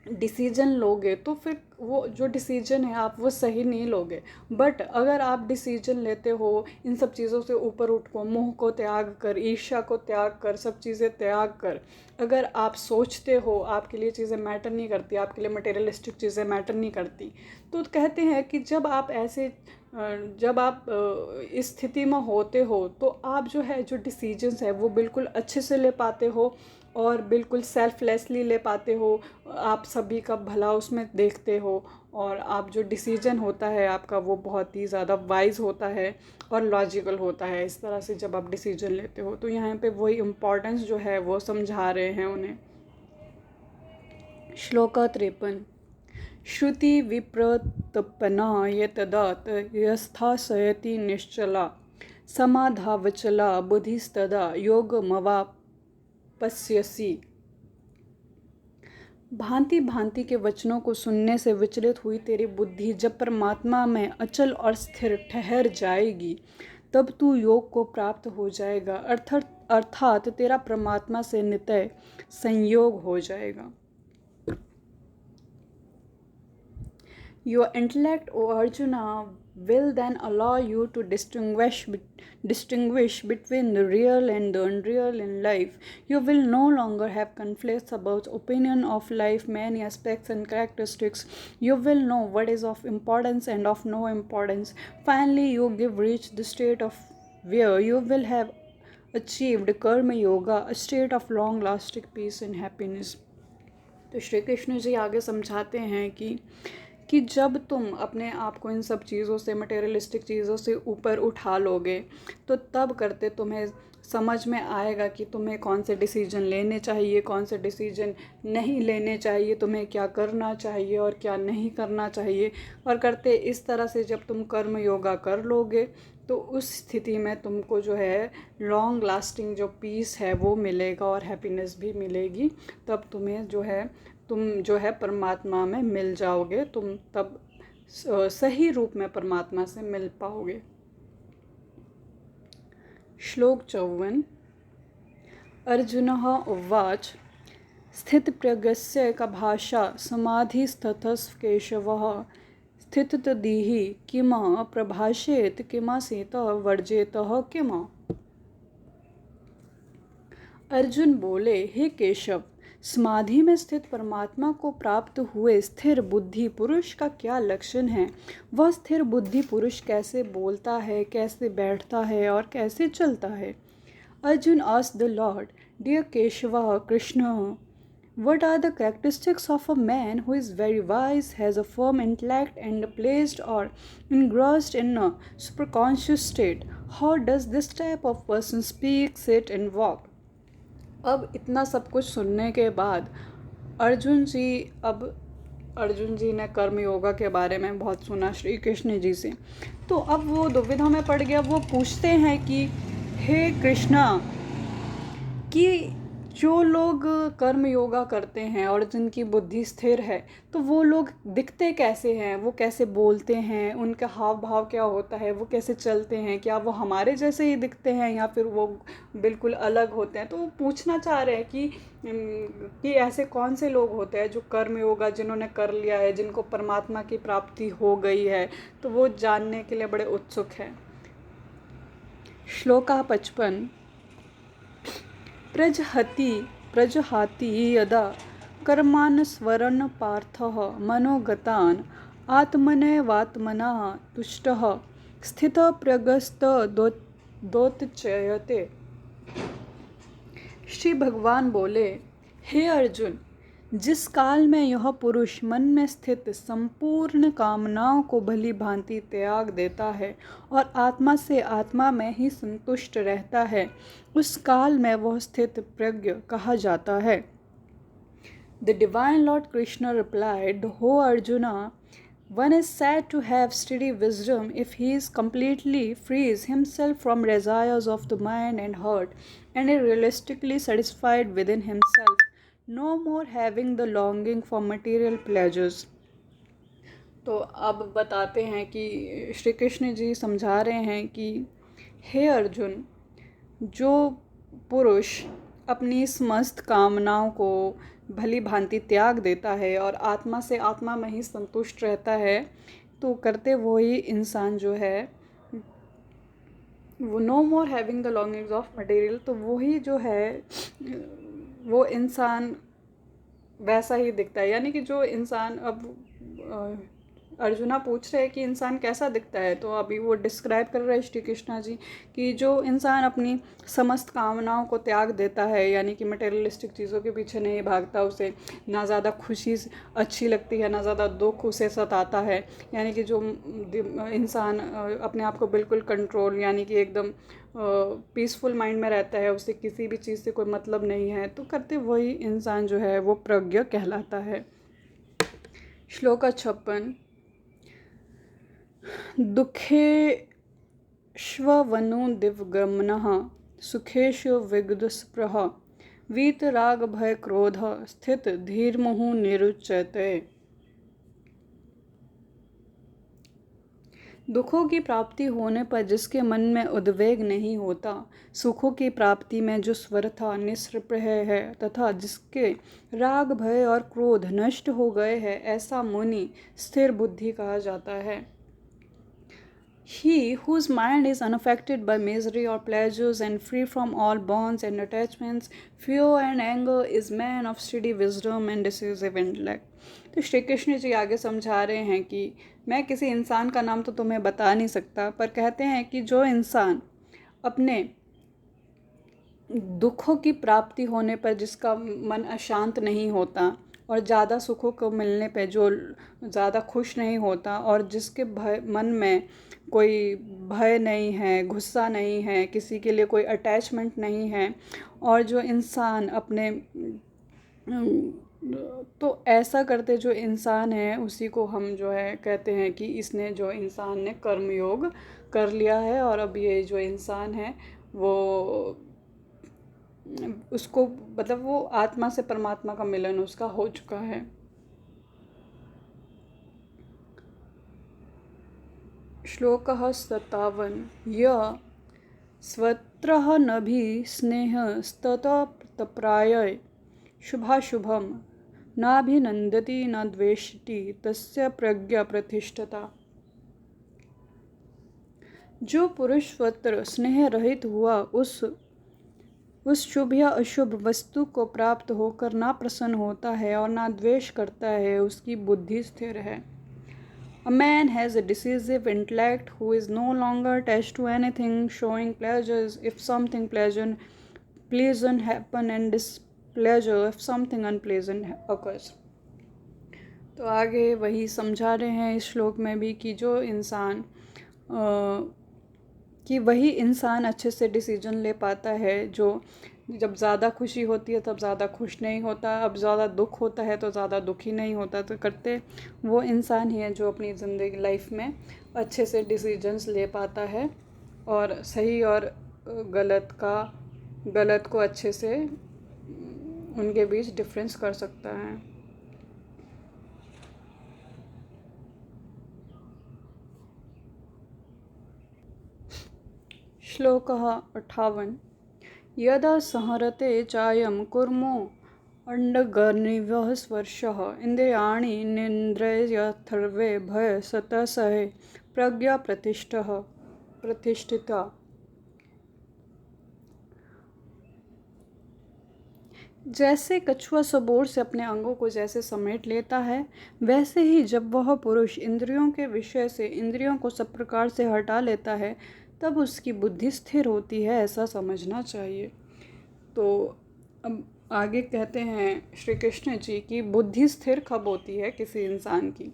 S1: डिसीजन लोगे तो फिर वो जो डिसीजन है आप वो सही नहीं लोगे। बट अगर आप डिसीजन लेते हो इन सब चीज़ों से ऊपर उठ को, मोह को त्याग कर, ईर्ष्या को त्याग कर, सब चीज़ें त्याग कर अगर आप सोचते हो, आपके लिए चीज़ें मैटर नहीं करती, आपके लिए मटेरियलिस्टिक चीज़ें मैटर नहीं करती, तो कहते हैं कि जब आप इस स्थिति में होते हो तो आप जो है जो डिसीजंस है वो बिल्कुल अच्छे से ले पाते हो और बिल्कुल सेल्फलेसली ले पाते हो। आप सभी का भला उसमें देखते हो और आप जो डिसीजन होता है आपका वो बहुत ही ज़्यादा वाइज होता है और लॉजिकल होता है। इस तरह से जब आप डिसीजन लेते हो तो यहाँ पे वही इम्पोर्टेंस जो है वो समझा रहे हैं उन्हें। श्लोक 53। श्रुति विप्रतपना यतदात यस्थासयति निश्चला समाधावचला बुद्धिस्तदा योगमवापस्यसि। भांति भांति के वचनों को सुनने से विचलित हुई तेरी बुद्धि जब परमात्मा में अचल और स्थिर ठहर जाएगी, तब तू योग को प्राप्त हो जाएगा, अर्थात तेरा परमात्मा से नित्य संयोग हो जाएगा। Your intellect, O Arjuna, will then allow you to distinguish between the real and the unreal in life. You will no longer have conflicts about opinion of life, many aspects and characteristics. You will know what is of importance and of no importance. Finally, you reach the state of where you will have achieved karma yoga, a state of long lasting peace and happiness. तो श्री कृष्ण जी आगे समझाते हैं कि जब तुम अपने आप को इन सब चीज़ों से, मटेरियलिस्टिक चीज़ों से ऊपर उठा लोगे तो तब करते तुम्हें समझ में आएगा कि तुम्हें कौन से डिसीजन लेने चाहिए, कौन से डिसीजन नहीं लेने चाहिए, तुम्हें क्या करना चाहिए और क्या नहीं करना चाहिए। और करते इस तरह से जब तुम कर्म योगा कर लोगे तो उस स्थिति में तुमको जो है लॉन्ग लास्टिंग जो पीस है वो मिलेगा और हैप्पीनेस भी मिलेगी। तब तुम जो है परमात्मा में मिल जाओगे, तुम तब सही रूप में परमात्मा से मिल पाओगे। श्लोक 54। अर्जुनः उवाच स्थितप्रज्ञस्य का भाषा समाधिस्थतः केशवः स्थिततदिहि किम प्रभाषेत किमासीत वर्जेत किम। अर्जुन बोले, हे केशव, समाधि में स्थित परमात्मा को प्राप्त हुए स्थिर बुद्धि पुरुष का क्या लक्षण है? वह स्थिर बुद्धि पुरुष कैसे बोलता है, कैसे बैठता है और कैसे चलता है? Arjun asked the Lord, Dear Keshava, Krishna, what are the characteristics of a man who is very wise, has a firm intellect, and placed or engrossed in a superconscious state? How does this type of person speak, sit, and walk? अब इतना सब कुछ सुनने के बाद अर्जुन जी ने कर्म योगा के बारे में बहुत सुना श्री कृष्ण जी से। तो अब वो दुविधा में पड़ गया। वो पूछते हैं कि हे कृष्णा, कि जो लोग कर्म योगा करते हैं और जिनकी बुद्धि स्थिर है, तो वो लोग दिखते कैसे हैं, वो कैसे बोलते हैं, उनका हाव भाव क्या होता है, वो कैसे चलते हैं, क्या वो हमारे जैसे ही दिखते हैं या फिर वो बिल्कुल अलग होते हैं? तो वो पूछना चाह रहे हैं कि ऐसे कौन से लोग होते हैं जो कर्म योगा जिन्होंने कर लिया है, जिनको परमात्मा की प्राप्ति हो गई है, तो वो जानने के लिए बड़े उत्सुक हैं। श्लोका 55। प्रजहाति यदा कर्मानुस्मरन् पार्थः मनोगतान् आत्मनैवात्मना तुष्टः स्थितप्रज्ञस्तदोच्यते। श्री भगवान बोले, हे अर्जुन, जिस काल में यह पुरुष मन में स्थित संपूर्ण कामनाओं को भली भांति त्याग देता है और आत्मा से आत्मा में ही संतुष्ट रहता है, उस काल में वह स्थित प्रज्ञ कहा जाता है। The divine Lord Krishna replied, Ho Arjuna, one is said to have steady wisdom if he is completely frees himself from desires of the mind and heart and is realistically satisfied within himself, no more having the longing for material pleasures. तो अब बताते हैं कि श्री कृष्ण जी समझा रहे हैं कि हे अर्जुन, जो पुरुष अपनी समस्त कामनाओं को भली भांति त्याग देता है और आत्मा से आत्मा में ही संतुष्ट रहता है, तो करते वही इंसान जो है वो no more having the longings of material, तो वही जो है वो इंसान वैसा ही दिखता है। यानी कि जो इंसान, अब अर्जुना पूछ रहे हैं कि इंसान कैसा दिखता है, तो अभी वो डिस्क्राइब कर रहे हैं श्री कृष्णा जी कि जो इंसान अपनी समस्त कामनाओं को त्याग देता है, यानी कि मटेरियलिस्टिक चीज़ों के पीछे नहीं भागता, उसे ना ज़्यादा खुशी अच्छी लगती है, ना ज़्यादा दुख उसे सताता है, यानी कि जो इंसान अपने आप को बिल्कुल कंट्रोल, यानी कि एकदम पीसफुल माइंड में रहता है, उसे किसी भी चीज़ से कोई मतलब नहीं है, तो करते वही इंसान जो है वो प्रज्ञ कहलाता है। श्लोका 56। दुःखेष्वनुदिवगमनः सुखेषु विगतस्पृह वीतरागभयक्रोधः स्थित धीर्मुहुः निरुच्यते। दुखों की प्राप्ति होने पर जिसके मन में उद्वेग नहीं होता, सुखों की प्राप्ति में जो स्वरथा निस्पृह है तथा जिसके राग भय और क्रोध नष्ट हो गए हैं, ऐसा मुनि स्थिर बुद्धि कहा जाता है। He whose mind is unaffected by misery or pleasures and free from all bonds and attachments, fear and anger, is man of steady wisdom and decisive intellect. तो श्री कृष्ण जी आगे समझा रहे हैं कि मैं किसी इंसान का नाम तो तुम्हें बता नहीं सकता, पर कहते हैं कि जो इंसान अपने दुखों की प्राप्ति होने पर जिसका मन अशांत नहीं होता और ज़्यादा सुखों को मिलने पे जो ज़्यादा खुश नहीं होता और जिसके मन में कोई भय नहीं है, गुस्सा नहीं है, किसी के लिए कोई अटैचमेंट नहीं है, और जो इंसान अपने तो ऐसा करते जो इंसान है उसी को हम जो है कहते हैं कि इसने जो इंसान ने कर्मयोग कर लिया है, और अब ये जो इंसान है वो उसको मतलब वो आत्मा से परमात्मा का मिलन उसका हो चुका है। श्लोकः 57। यः स्वत्रः नभिस्नेहस्ततप्राय शुभाशुभं नाभिनन्दति न द्वेष्टि तस्य प्रज्ञा प्रतिष्ठता। जो पुरुष स्वत्र स्नेह रहित हुआ उस उस शुभ या अशुभ वस्तु को प्राप्त होकर ना प्रसन्न होता है और ना द्वेष करता है, उसकी बुद्धि स्थिर है। A man has a decisive intellect who is no longer attached to anything, showing pleasures if something pleasant happen and displeasure if something unpleasant occurs. तो आगे वही समझा रहे हैं इस श्लोक में भी कि वही इंसान अच्छे से डिसीजन ले पाता है जो जब ज़्यादा खुशी होती है तब ज़्यादा खुश नहीं होता, अब ज़्यादा दुख होता है तो ज़्यादा दुखी नहीं होता। तो करते वो इंसान ही है जो अपनी ज़िंदगी लाइफ में अच्छे से डिसीजंस ले पाता है और सही और गलत को अच्छे से उनके बीच डिफरेंस कर सकता है। श्लोकः 58 यदा संहरते चायं कुर्मो अंडगर्निवः स्पर्शः इंद्रियाणि निन्द्रियथर्वे भय सतसहे प्रज्ञा प्रतिष्ठिता। जैसे कछुआ सबोर से अपने अंगों को जैसे समेट लेता है, वैसे ही जब वह पुरुष इंद्रियों के विषय से इंद्रियों को सब प्रकार से हटा लेता है, तब उसकी बुद्धि स्थिर होती है, ऐसा समझना चाहिए। तो अब आगे कहते हैं श्री कृष्ण जी की बुद्धि स्थिर कब होती है किसी इंसान की।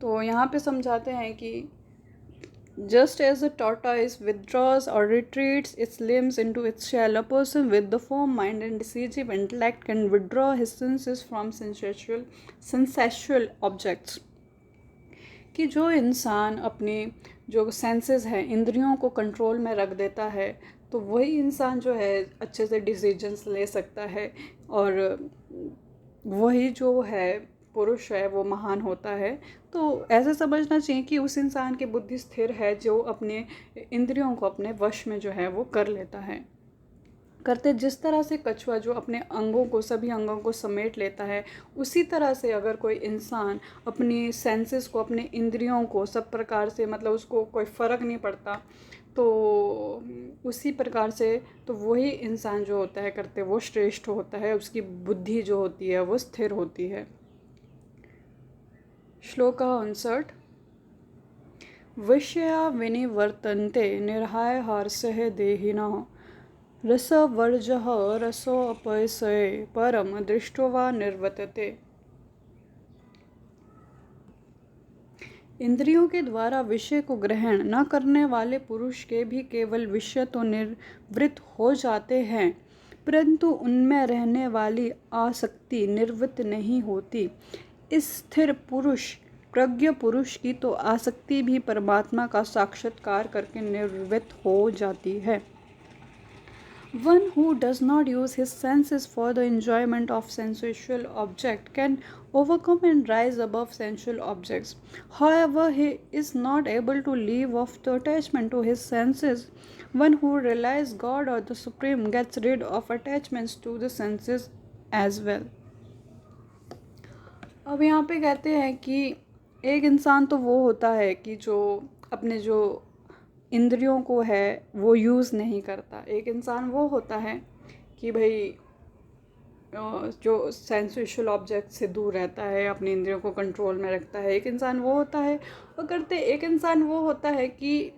S1: तो यहाँ पे समझाते हैं कि just as a tortoise withdraws or retreats its limbs into its shell, a person with the firm mind and decisive intellect can withdraw his senses from sensual objects. कि जो इंसान अपने जो सेंसेस हैं, इंद्रियों को कंट्रोल में रख देता है, तो वही इंसान जो है अच्छे से डिसीजंस ले सकता है और वही जो है पुरुष है वो महान होता है। तो ऐसा समझना चाहिए कि उस इंसान की बुद्धि स्थिर है जो अपने इंद्रियों को अपने वश में जो है वो कर लेता है। करते जिस तरह से कछुआ जो अपने सभी अंगों को समेट लेता है, उसी तरह से अगर कोई इंसान अपनी सेंसेस को, अपने इंद्रियों को सब प्रकार से, मतलब उसको कोई फ़र्क नहीं पड़ता, तो उसी प्रकार से तो वही इंसान जो होता है करते वो श्रेष्ठ होता है, उसकी बुद्धि जो होती है वो स्थिर होती है। श्लोक 59 विषया विनिवर्तन्ते निर्हायहार्षः देहिनः रसवर्जः रसोपयसये परम दृष्ट्वा निर्वर्तते। इंद्रियों के द्वारा विषय को ग्रहण न करने वाले पुरुष के भी केवल विषय तो निवृत्त हो जाते हैं, परंतु उनमें रहने वाली आसक्ति निवृत्त नहीं होती। इस स्थिर प्रज्ञ पुरुष की तो आसक्ति भी परमात्मा का साक्षात्कार करके निवृत्त हो जाती है। One who does not use his senses for the enjoyment of sensual object can overcome and rise above sensual objects. However, he is not able to leave off the attachment to his senses. One who realizes God or the Supreme gets rid of attachments to the senses as well. अब यहाँ पे कहते हैं कि एक इंसान तो वो होता है कि जो अपने जो इंद्रियों को है वो यूज़ नहीं करता। एक इंसान वो होता है कि भाई जो सेंसुअल ऑब्जेक्ट से दूर रहता है, अपनी इंद्रियों को कंट्रोल में रखता है। एक इंसान वो होता है और करते एक इंसान वो होता है कि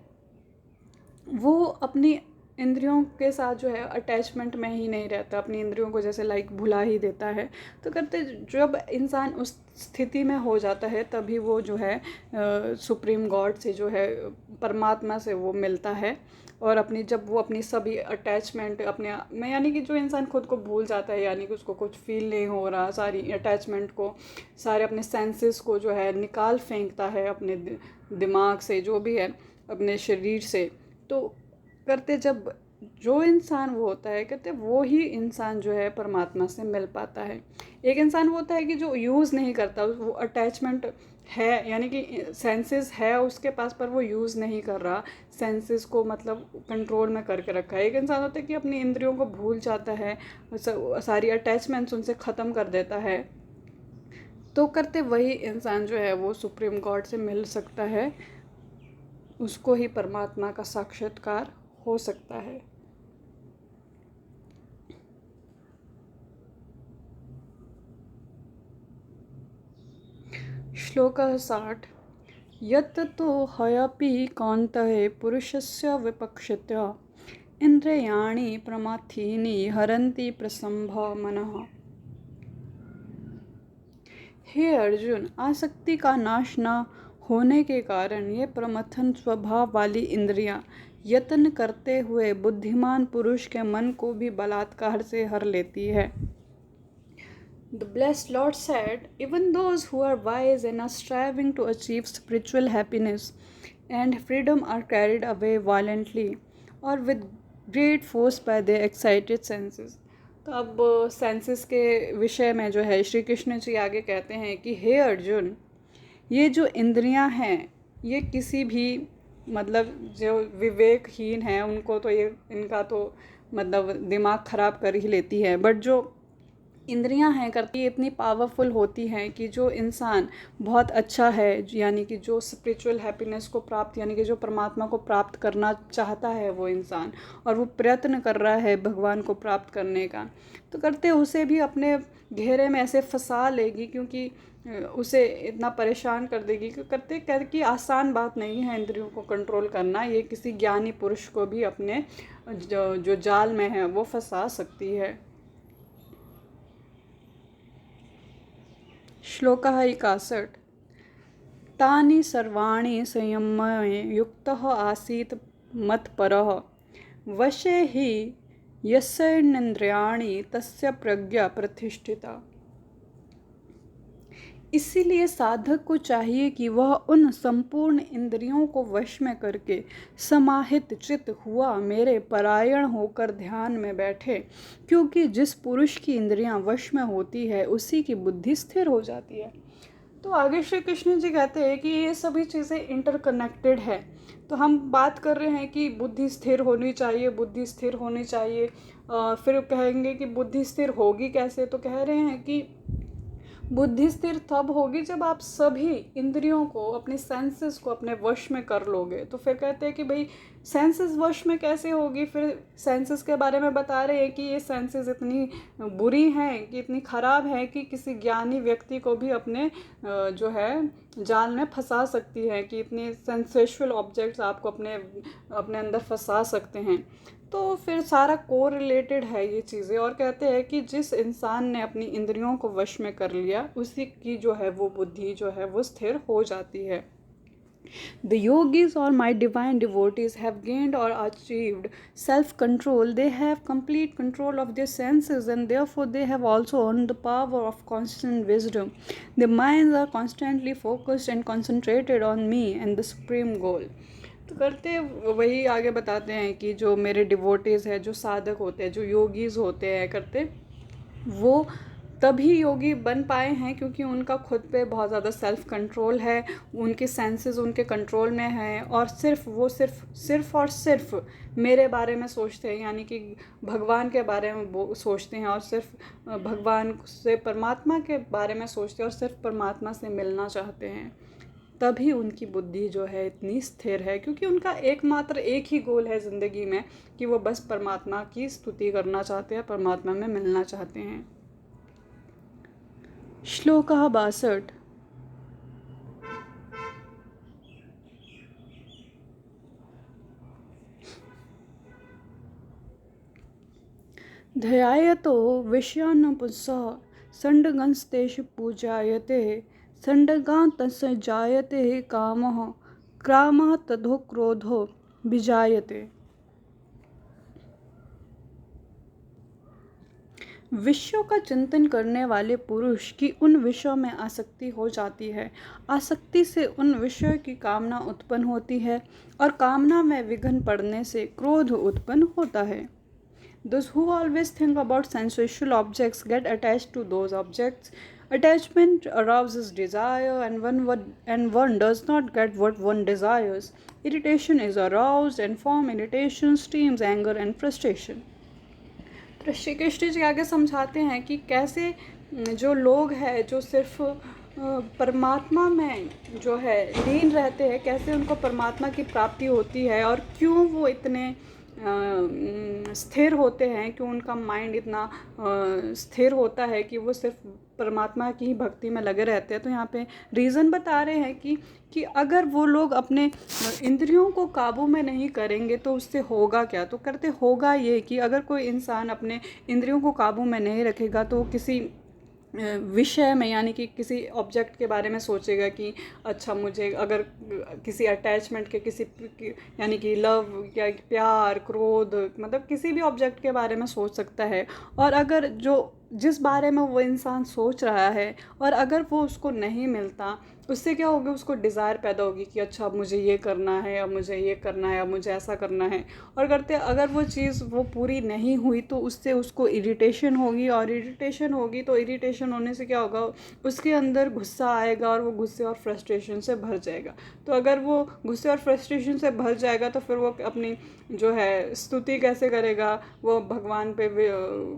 S1: वो अपनी इंद्रियों के साथ जो है अटैचमेंट में ही नहीं रहता, अपनी इंद्रियों को जैसे भुला ही देता है। तो करते जब इंसान उस स्थिति में हो जाता है तभी वो जो है सुप्रीम गॉड से जो है परमात्मा से वो मिलता है और जब वो अपनी सभी अटैचमेंट अपने में, यानी कि जो इंसान खुद को भूल जाता है, यानी कि उसको कुछ फील नहीं हो रहा, सारी अटैचमेंट को, सारे अपने सेंसेस को जो है निकाल फेंकता है अपने दिमाग से, जो भी है अपने शरीर से। तो करते जब जो इंसान वो होता है करते वो ही इंसान जो है परमात्मा से मिल पाता है। एक इंसान वो होता है कि जो यूज़ नहीं करता, वो अटैचमेंट है, यानी कि सेंसेस है उसके पास पर वो यूज़ नहीं कर रहा, सेंसेस को मतलब कंट्रोल में करके रखा है। एक इंसान होता है कि अपनी इंद्रियों को भूल जाता है, सारी अटैचमेंट्स उनसे ख़त्म कर देता है। तो करते वही इंसान जो है वो सुप्रीम गॉड से मिल सकता है, उसको ही परमात्मा का साक्षात्कार हो सकता है। श्लोकः 60। यत् तो हयपि कान्तये पुरुषस्य विपक्षित्य इन्द्रियाणि प्रमाथीनि हरन्ति प्रसंभ मनः। हे अर्जुन, आसक्ति का नाश न होने के कारण ये प्रमथन स्वभाव वाली इंद्रियां यत्न करते हुए बुद्धिमान पुरुष के मन को भी बलात्कार से हर लेती है। The blessed Lord said, even those who are wise and are striving to achieve spiritual happiness and freedom are carried away violently or with great force by their excited senses. तो अब सेंसेस के विषय में जो है श्री कृष्ण जी आगे कहते हैं कि हे अर्जुन, ये जो इंद्रियां हैं ये किसी भी मतलब जो विवेकहीन है उनको तो ये इनका तो मतलब दिमाग ख़राब कर ही लेती है, बट जो इंद्रियां हैं करती इतनी पावरफुल होती हैं कि जो इंसान बहुत अच्छा है यानी कि जो स्पिरिचुअल हैप्पीनेस को प्राप्त यानी कि जो परमात्मा को प्राप्त करना चाहता है वो इंसान और वो प्रयत्न कर रहा है भगवान को प्राप्त करने का, तो करते उसे भी अपने घेरे में ऐसे फंसा लेगी क्योंकि उसे इतना परेशान कर देगी कि करते करके आसान बात नहीं है इंद्रियों को कंट्रोल करना। ये किसी ज्ञानी पुरुष को भी अपने जो जाल में है वो फंसा सकती है। श्लोकः 61। तानि सर्वाणि संयम्य युक्तः आसीत् मत्परः वशे हि यस्येन्द्रियाणि तस्य प्रज्ञा प्रतिष्ठिता। इसीलिए साधक को चाहिए कि वह उन संपूर्ण इंद्रियों को वश में करके समाहित चित्त हुआ मेरे परायण होकर ध्यान में बैठे, क्योंकि जिस पुरुष की इंद्रियां वश में होती है उसी की बुद्धि स्थिर हो जाती है। तो आगे श्री कृष्ण जी कहते हैं कि ये सभी चीज़ें इंटरकनेक्टेड है। तो हम बात कर रहे हैं कि बुद्धि स्थिर होनी चाहिए, बुद्धि स्थिर होनी चाहिए। फिर कहेंगे कि बुद्धि स्थिर होगी कैसे, तो कह रहे हैं कि बुद्धि स्थिर तब होगी जब आप सभी इंद्रियों को अपने सेंसेस को अपने वश में कर लोगे। तो फिर कहते हैं कि भाई सेंसेस वश में कैसे होगी, फिर सेंसेस के बारे में बता रहे हैं कि ये सेंसेस इतनी बुरी हैं कि इतनी ख़राब है कि किसी ज्ञानी व्यक्ति को भी अपने जो है जाल में फंसा सकती है, कि इतने सेंसेशुअल ऑब्जेक्ट्स आपको अपने अंदर फंसा सकते हैं। तो फिर सारा को रिलेटेड है ये चीज़ें, और कहते हैं कि जिस इंसान ने अपनी इंद्रियों को वश में कर लिया उसी की जो है वो बुद्धि जो है वो स्थिर हो जाती है। The yogis or my divine devotees have gained or achieved self-control. They have complete control of their senses and therefore they have also earned the power of constant wisdom. Their minds are constantly focused and concentrated on me and the supreme goal. तो करते वही आगे बताते हैं कि जो मेरे devotees हैं, जो साधक होते हैं, जो योगीज़ होते हैं, करते वो तभी योगी बन पाए हैं क्योंकि उनका खुद पे बहुत ज़्यादा सेल्फ कंट्रोल है, उनके सेंसेस उनके कंट्रोल में हैं और सिर्फ और सिर्फ मेरे बारे में सोचते हैं, यानी कि भगवान के बारे में वो सोचते हैं और सिर्फ भगवान से परमात्मा के बारे में सोचते हैं और सिर्फ परमात्मा से मिलना चाहते हैं। तभी उनकी बुद्धि जो है इतनी स्थिर है क्योंकि उनका एकमात्र एक ही गोल है ज़िंदगी में कि वो बस परमात्मा की स्तुति करना चाहते हैं, परमात्मा में मिलना चाहते हैं। श्लोकः 62। ध्यायतो विषयान् पुंसः षण्डगंस्तेषु पूजायते षण्डगान्तस्य जायते कामः क्रामः ततो क्रोधो विजायते। विषयों का चिंतन करने वाले पुरुष की उन विषयों में आसक्ति हो जाती है, आसक्ति से उन विषयों की कामना उत्पन्न होती है और कामना में विघ्न पड़ने से क्रोध उत्पन्न होता है। Those who always think about sensual objects get attached to those objects. Attachment arouses desire and one does not get what one desires. Irritation is aroused and from irritation streams anger and frustration. तो श्री कृष्ण जी आगे समझाते हैं कि कैसे जो लोग हैं जो सिर्फ परमात्मा में जो है लीन रहते हैं, कैसे उनको परमात्मा की प्राप्ति होती है और क्यों वो इतने स्थिर होते हैं, कि उनका माइंड इतना स्थिर होता है कि वो सिर्फ परमात्मा की ही भक्ति में लगे रहते हैं। तो यहाँ पे रीज़न बता रहे हैं कि अगर वो लोग अपने इंद्रियों को काबू में नहीं करेंगे तो उससे होगा क्या। तो करते होगा ये कि अगर कोई इंसान अपने इंद्रियों को काबू में नहीं रखेगा तो किसी विषय में, यानी कि किसी ऑब्जेक्ट के बारे में सोचेगा कि अच्छा मुझे अगर किसी अटैचमेंट के यानी कि लव या प्यार, क्रोध, मतलब किसी भी ऑब्जेक्ट के बारे में सोच सकता है। और अगर जिस बारे में वो इंसान सोच रहा है और अगर वो उसको नहीं मिलता, उससे क्या होगा, उसको डिज़ायर पैदा होगी कि अच्छा अब मुझे ये करना है, अब मुझे ये करना है, अब मुझे ऐसा करना है। और करते अगर वो चीज़ वो पूरी नहीं हुई तो उससे उसको इरिटेशन होगी, और इरिटेशन होगी तो इरिटेशन होने से क्या होगा, उसके अंदर गुस्सा आएगा और वो गुस्से और फ्रस्ट्रेशन से भर जाएगा। तो अगर वो गुस्से और फ्रस्ट्रेशन से भर जाएगा तो फिर वो अपनी जो है स्तुति कैसे करेगा, वो भगवान पे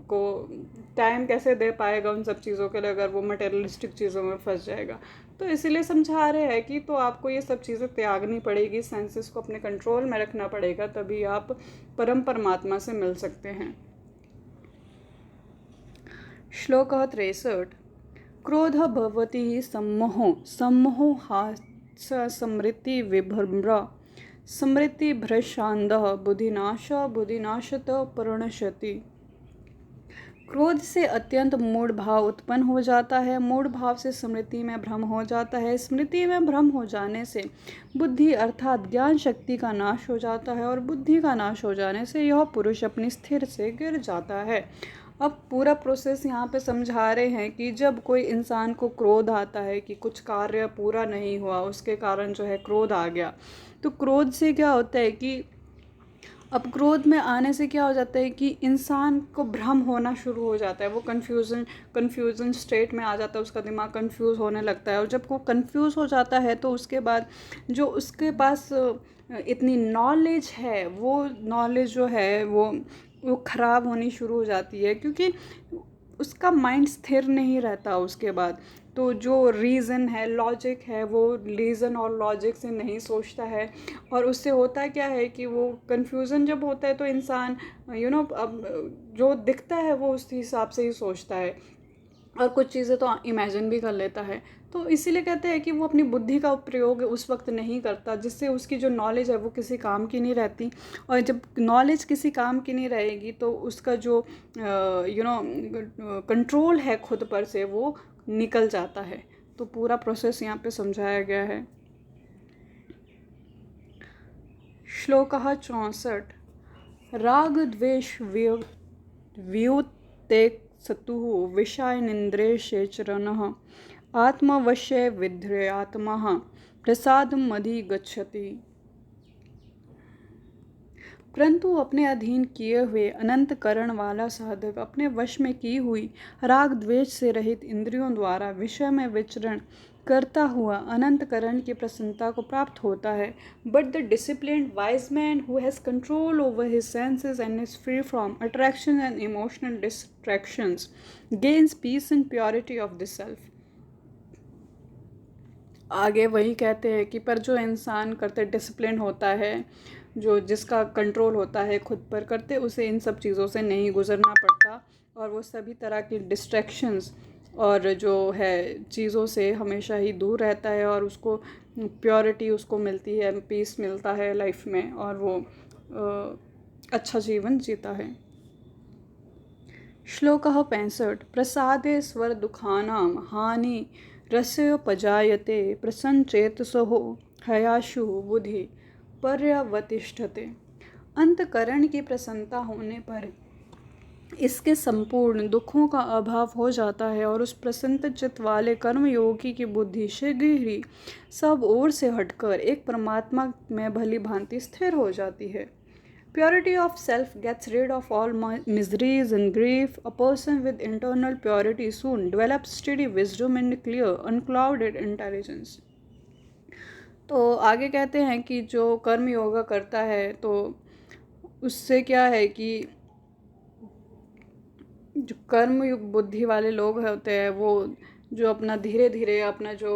S1: को टाइम कैसे दे पाएगा उन सब चीज़ों के लिए, अगर वो मटेरियलिस्टिक चीज़ों में फंस जाएगा। तो इसीलिए समझा रहे हैं कि तो आपको ये सब चीज़ें त्यागनी पड़ेगी, सेंसेस को अपने कंट्रोल में रखना पड़ेगा, तभी आप परमात्मा से मिल सकते हैं। श्लोक 63। क्रोध भवति सम्मोहो सम्मोहो हास स्मृति विभ्रम स्मृति भ्रशांदः बुद्धिनाश बुद्धिनाशत प्रणश्यति। क्रोध से अत्यंत मूढ़ भाव उत्पन्न हो जाता है, मूढ़ भाव से स्मृति में भ्रम हो जाता है, स्मृति में भ्रम हो जाने से बुद्धि अर्थात ज्ञान शक्ति का नाश हो जाता है, और बुद्धि का नाश हो जाने से यह पुरुष अपनी स्थिर से गिर जाता है। अब पूरा प्रोसेस यहाँ पे समझा रहे हैं कि जब कोई इंसान को क्रोध आता है कि कुछ कार्य पूरा नहीं हुआ, उसके कारण जो है क्रोध आ गया, तो क्रोध से क्या होता है कि अब क्रोध में आने से क्या हो जाता है कि इंसान को भ्रम होना शुरू हो जाता है, वो कन्फ्यूजन स्टेट में आ जाता है, उसका दिमाग कंफ्यूज होने लगता है। और जब वो कंफ्यूज हो जाता है तो उसके बाद जो उसके पास इतनी नॉलेज है, वो नॉलेज जो है वो ख़राब होनी शुरू हो जाती है, क्योंकि उसका माइंड स्थिर नहीं रहता उसके बाद। तो जो रीज़न है, लॉजिक है, वो रीज़न और लॉजिक से नहीं सोचता है, और उससे होता क्या है कि वो कन्फ्यूज़न जब होता है तो इंसान अब जो दिखता है वो उस हिसाब से ही सोचता है, और कुछ चीज़ें तो इमेजिन भी कर लेता है। तो इसीलिए कहते हैं कि वो अपनी बुद्धि का प्रयोग उस वक्त नहीं करता, जिससे उसकी जो नॉलेज है वो किसी काम की नहीं रहती। और जब नॉलेज किसी काम की नहीं रहेगी तो उसका जो कंट्रोल है खुद पर से वो निकल जाता है। तो पूरा प्रोसेस यहाँ पे समझाया गया है। श्लोक 64। राग द्वेष व्युत्तेजसतुः विषयानिन्द्रियेषु आत्मवशे विधेयात्मः प्रसादम् अधिगच्छति। परंतु अपने अधीन किए हुए अनंत करण वाला साधक अपने वश में की हुई राग द्वेष से रहित इंद्रियों द्वारा विषय में विचरण करता हुआ अनंत करण की प्रसन्नता को प्राप्त होता है। But the disciplined wise man who has control over his senses and is free from attraction and emotional distractions gains peace and purity of the self. आगे वही कहते हैं कि पर जो इंसान करते डिसिप्लिन होता है, जो जिसका कंट्रोल होता है खुद पर करते, उसे इन सब चीज़ों से नहीं गुजरना पड़ता, और वो सभी तरह की डिस्ट्रैक्शंस और जो है चीज़ों से हमेशा ही दूर रहता है, और उसको प्योरिटी उसको मिलती है, पीस मिलता है लाइफ में, और वो अच्छा जीवन जीता है। श्लोक 65। प्रसादे स्वर दुखानां हानि रस्योपजायते प्रसन्नचेतसो हयाशु बुद्धि पर्यवतिष्ठते। अंतकरण की प्रसन्नता होने पर इसके संपूर्ण दुखों का अभाव हो जाता है, और उस प्रसन्न चित्त वाले कर्मयोगी की बुद्धि शीघ्र ही सब ओर से हटकर एक परमात्मा में भली भांति स्थिर हो जाती है। Purity of self gets rid of all miseries and grief. A person with internal purity soon develops steady wisdom and clear, unclouded intelligence. तो आगे कहते हैं कि जो कर्म योगा करता है तो उससे क्या है कि जो कर्म बुद्धि वाले लोग होते हैं वो जो अपना धीरे धीरे अपना जो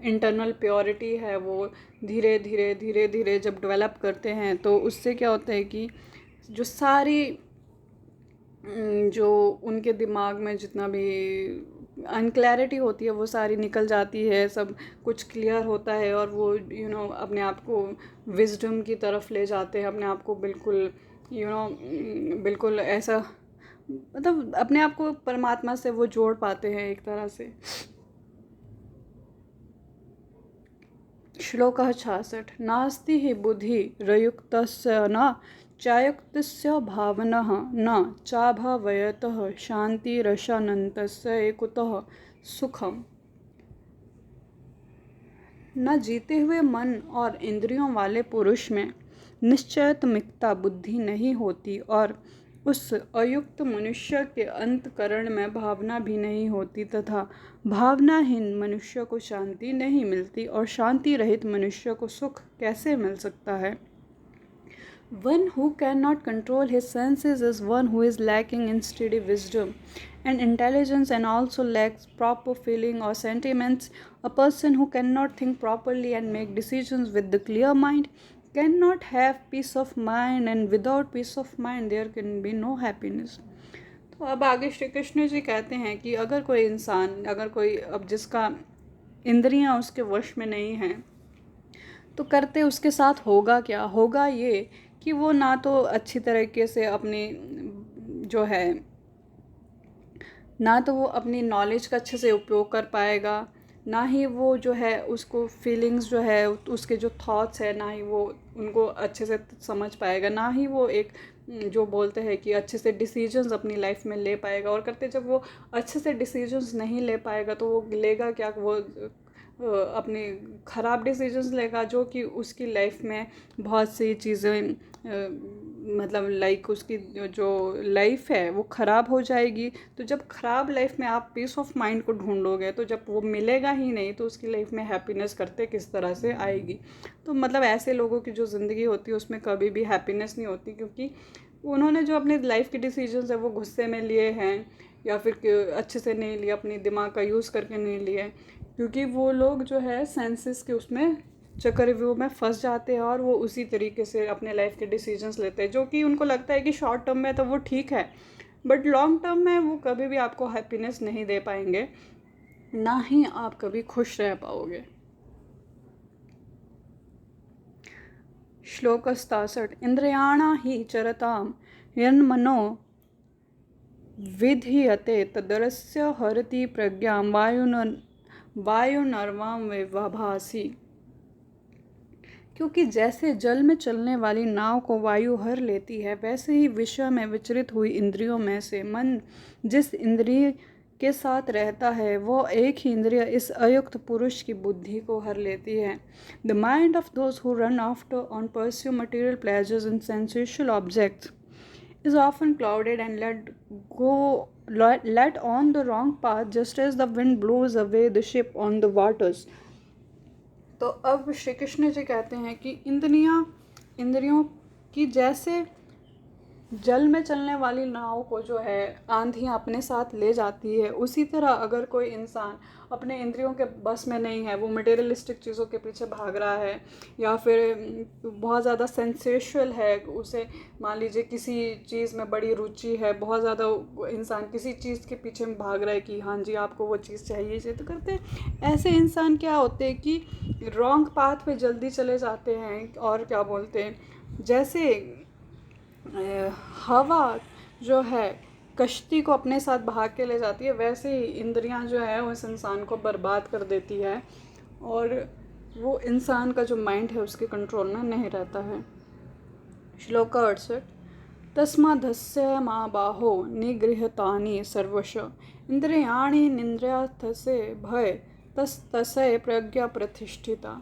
S1: इंटरनल प्योरिटी है वो धीरे धीरे धीरे धीरे जब डेवलप करते हैं तो उससे क्या होता है कि जो सारी जो उनके दिमाग में जितना भी अनक्लैरिटी होती है वो सारी निकल जाती है, सब कुछ क्लियर होता है और वो अपने आप को विजडम की तरफ ले जाते हैं, अपने आप को बिल्कुल बिल्कुल ऐसा मतलब अपने आप को परमात्मा से वो जोड़ पाते हैं एक तरह से। श्लोक 66 नास्ति हि बुद्धि रयुक्तस्य न चायुक्तस्य भावनः न चाभावयतः शान्तिरशानन्तस्य ekuतः सुखम। न जीते हुए मन और इंद्रियों वाले पुरुष में निश्चयत्मिकता बुद्धि नहीं होती और उस अयुक्त मनुष्य के अंतकरण में भावना भी नहीं होती तथा भावनाहीन मनुष्य को शांति नहीं मिलती और शांति रहित मनुष्य को सुख कैसे मिल सकता है। One who cannot control his senses is one who is lacking in steady wisdom and intelligence and also lacks proper feeling or sentiments. A person who cannot think properly and make decisions with the clear mind cannot have peace of mind, and without peace of mind there can be no happiness. तो अब आगे श्री कृष्ण जी कहते हैं कि अगर कोई इंसान, अगर कोई अब जिसका इंद्रियां उसके वश में नहीं हैं तो करते उसके साथ होगा क्या, होगा ये कि वो ना तो अच्छी तरीके से अपनी जो है ना तो वो अपनी नॉलेज का अच्छे से उपयोग कर पाएगा, ना ही वो जो है उसको फीलिंग्स जो है उसके जो थॉट्स है ना ही वो उनको अच्छे से समझ पाएगा, ना ही वो एक जो बोलते हैं कि अच्छे से डिसीजंस अपनी लाइफ में ले पाएगा। और करते जब वो अच्छे से डिसीजंस नहीं ले पाएगा तो वो लेगा क्या, वो अपने ख़राब डिसीजंस लेगा जो कि उसकी लाइफ में बहुत सी चीज़ें मतलब लाइक उसकी जो लाइफ है वो ख़राब हो जाएगी। तो जब ख़राब लाइफ में आप पीस ऑफ माइंड को ढूंढोगे तो जब वो मिलेगा ही नहीं तो उसकी लाइफ में हैप्पीनेस करते किस तरह से आएगी। तो मतलब ऐसे लोगों की जो ज़िंदगी होती है उसमें कभी भी हैप्पीनेस नहीं होती, क्योंकि उन्होंने जो अपनी लाइफ के डिसीजंस है वो गुस्से में लिए हैं या फिर अच्छे से नहीं लिए, अपनी दिमाग का यूज़ करके नहीं लिए, क्योंकि वो लोग जो है सेंसेस के उसमें चक्रव्यूह में फंस जाते हैं और वो उसी तरीके से अपने लाइफ के डिसीजंस लेते हैं जो कि उनको लगता है कि शॉर्ट टर्म में तो वो ठीक है बट लॉन्ग टर्म में वो कभी भी आपको हैप्पीनेस नहीं दे पाएंगे, ना ही आप कभी खुश रह पाओगे। श्लोक 67 इंद्रियाणा ही चरताम यन्मनो विधीयते तदरस्य हरति प्रज्ञां वायुनर्वां विभासी। क्योंकि जैसे जल में चलने वाली नाव को वायु हर लेती है वैसे ही विषय में विचरित हुई इंद्रियों में से मन जिस इंद्रिय के साथ रहता है वो एक ही इंद्रिय इस अयुक्त पुरुष की बुद्धि को हर लेती है। The mind of those who run after on pursue material pleasures and sensual objects is often clouded and led on the wrong path just as the wind blows away the ship on the waters. तो अब श्री कृष्ण जी कहते हैं कि इंद्रियों की जैसे जल में चलने वाली नाव को जो है आंधियाँ अपने साथ ले जाती है, उसी तरह अगर कोई इंसान अपने इंद्रियों के बस में नहीं है, वो मटेरियलिस्टिक चीज़ों के पीछे भाग रहा है या फिर बहुत ज़्यादा सेंसेशुअल है, उसे मान लीजिए किसी चीज़ में बड़ी रुचि है, बहुत ज़्यादा इंसान किसी चीज़ के पीछे भाग रहा है कि हाँ जी आपको वो चीज़ चाहिए तो करते हैं, ऐसे इंसान क्या होते हैं कि रॉन्ग पाथ पे जल्दी चले जाते हैं। और क्या बोलते हैं, जैसे हवा जो है कश्ती को अपने साथ भाग के ले जाती है वैसे ही इंद्रियां जो है उस इंसान को बर्बाद कर देती है और वो इंसान का जो माइंड है उसके कंट्रोल में नहीं रहता है। श्लोक 68 तस्मादस्य मा बाहो निगृहतानि सर्वश इंद्रियाणि निन्द्रियार्थसे भय तस्य प्रज्ञा प्रतिष्ठिता।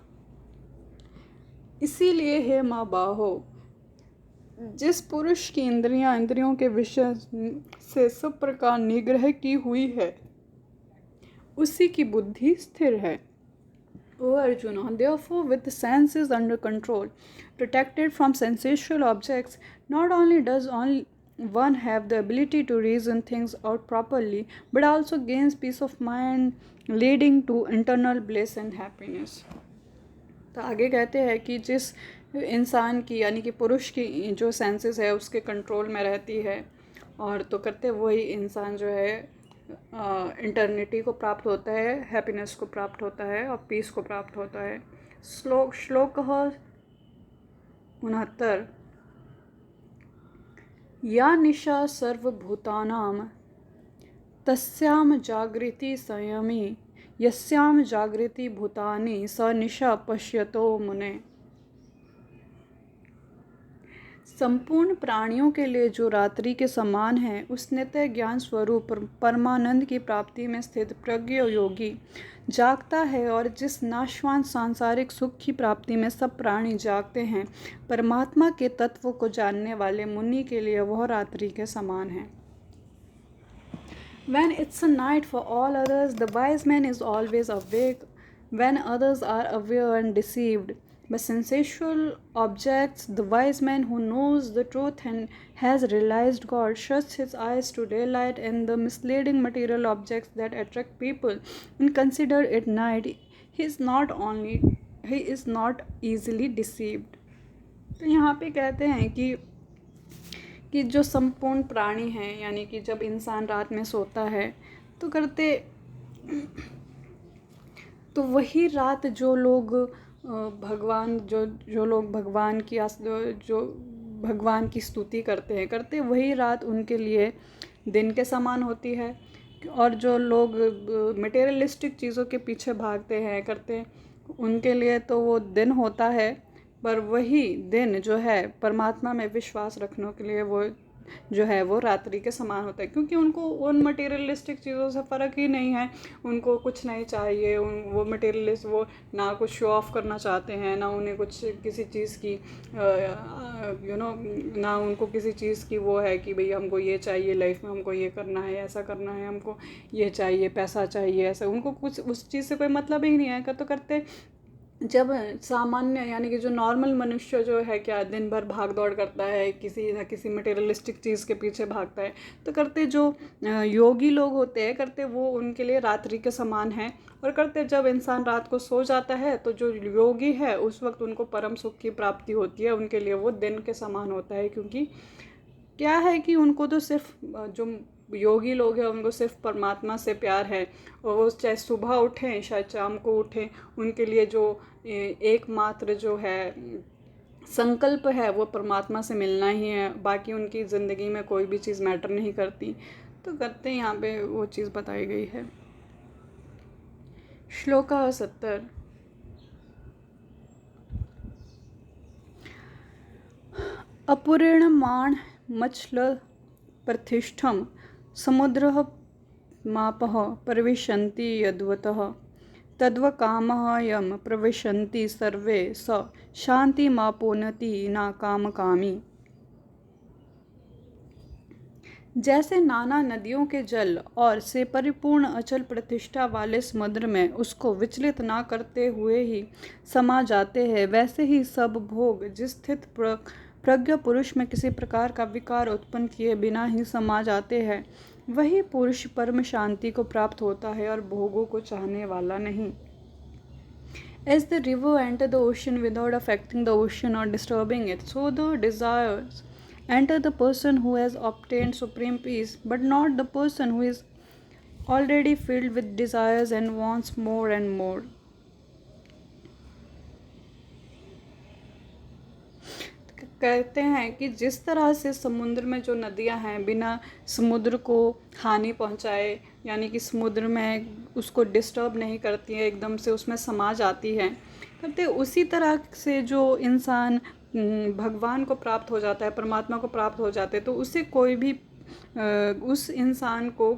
S1: इसीलिए हे माँ बाहो, जिस पुरुष की इंद्रियों के विषय से सब प्रकार निग्रह की हुई है उसी की बुद्धि स्थिर है। O Arjuna, therefore with the senses under control, protected from sensual objects, not only one have the ability to reason things out properly, but also gains peace of mind, leading to internal bliss and happiness. तो आगे कहते हैं कि जिस इंसान की यानी कि पुरुष की जो सेंसेस है उसके कंट्रोल में रहती है, और तो करते वही इंसान जो है इंटरनिटी को प्राप्त होता है, हैप्पीनेस को प्राप्त होता है और पीस को प्राप्त होता है. श्लोक 69. या निशा सर्वभूतानां तस्याम जागृति संयमी यस्याम जागृति भूतानि स निशा पश्यतो मुने. संपूर्ण प्राणियों के लिए जो रात्रि के समान है, उस नित्य ज्ञान स्वरूप परमानंद की प्राप्ति में स्थित प्रज्ञ योगी जागता है, और जिस नाशवान सांसारिक सुख की प्राप्ति में सब प्राणी जागते हैं, परमात्मा के तत्व को जानने वाले मुनि के लिए वह रात्रि के समान है. When it's a night for all others, the wise man is always awake. When others are aware and deceived by sensual objects, the wise man who knows the truth and has realized God shuts his eyes to daylight and the misleading material objects that attract people and consider it night. He is not easily deceived. तो यहाँ पे कहते हैं कि जो संपूर्ण प्राणी हैं, यानी कि जब इंसान रात में सोता है तो करते तो वही रात जो लोग भगवान की स्तुति करते वही रात उनके लिए दिन के समान होती है. और जो लोग मटेरियलिस्टिक चीज़ों के पीछे भागते हैं करते उनके लिए तो वो दिन होता है, पर वही दिन जो है परमात्मा में विश्वास रखने के लिए वो जो है वो रात्रि के समान होता है, क्योंकि उनको उन मटेरियलिस्टिक चीज़ों से फ़र्क ही नहीं है. उनको कुछ नहीं चाहिए, वो मटेरियलिस्ट वो ना कुछ शो ऑफ करना चाहते हैं, ना उन्हें कुछ किसी चीज़ की ना उनको किसी चीज़ की वो है कि भाई हमको ये चाहिए लाइफ में, हमको ये करना है, ऐसा करना है, हमको ये चाहिए, पैसा चाहिए, ऐसा उनको कुछ उस चीज़ से कोई मतलब ही नहीं है. तो करते जब सामान्य यानी कि जो नॉर्मल मनुष्य जो है क्या दिन भर भाग दौड़ करता है, किसी न किसी मटेरियलिस्टिक चीज़ के पीछे भागता है, तो करते जो योगी लोग होते हैं करते वो उनके लिए रात्रि के समान है. और करते जब इंसान रात को सो जाता है तो जो योगी है उस वक्त उनको परम सुख की प्राप्ति होती है, उनके लिए वो दिन के समान होता है. क्योंकि क्या है कि उनको तो सिर्फ जो योगी लोग हैं उनको सिर्फ परमात्मा से प्यार है, और वो चाहे सुबह उठें चाहे शाम को उठें, उनके लिए जो एकमात्र जो है संकल्प है वो परमात्मा से मिलना ही है. बाकी उनकी ज़िंदगी में कोई भी चीज़ मैटर नहीं करती. तो करते यहाँ पे वो चीज़ बताई गई है. श्लोक 70. अपूर्णमाण मछल प्रतिष्ठम समुद्रः मापः प्रविशन्ति यद्वतः तद्वकामः यम प्रविशन्ति सर्वे स शान्तिमापोनति न कामकामी. जैसे नाना नदियों के जल और से परिपूर्ण अचल प्रतिष्ठा वाले समुद्र में उसको विचलित ना करते हुए ही समा जाते हैं, वैसे ही सब भोग जिस स्थित प्रज्ञ पुरुष में किसी प्रकार का विकार उत्पन्न किए बिना ही समा जाते हैं, वही पुरुष परम शांति को प्राप्त होता है और भोगों को चाहने वाला नहीं. As the river enters the ocean without affecting the ocean or disturbing it, so the desires enter the person who has obtained supreme peace, but not the person who is already filled with desires and wants more and more. कहते हैं कि जिस तरह से समुद्र में जो नदियां हैं बिना समुद्र को हानि पहुंचाए, यानी कि समुद्र में उसको डिस्टर्ब नहीं करती है, एकदम से उसमें समा जाती है, करते उसी तरह से जो इंसान भगवान को प्राप्त हो जाता है, परमात्मा को प्राप्त हो जाते हैं, तो उसे कोई भी उस इंसान को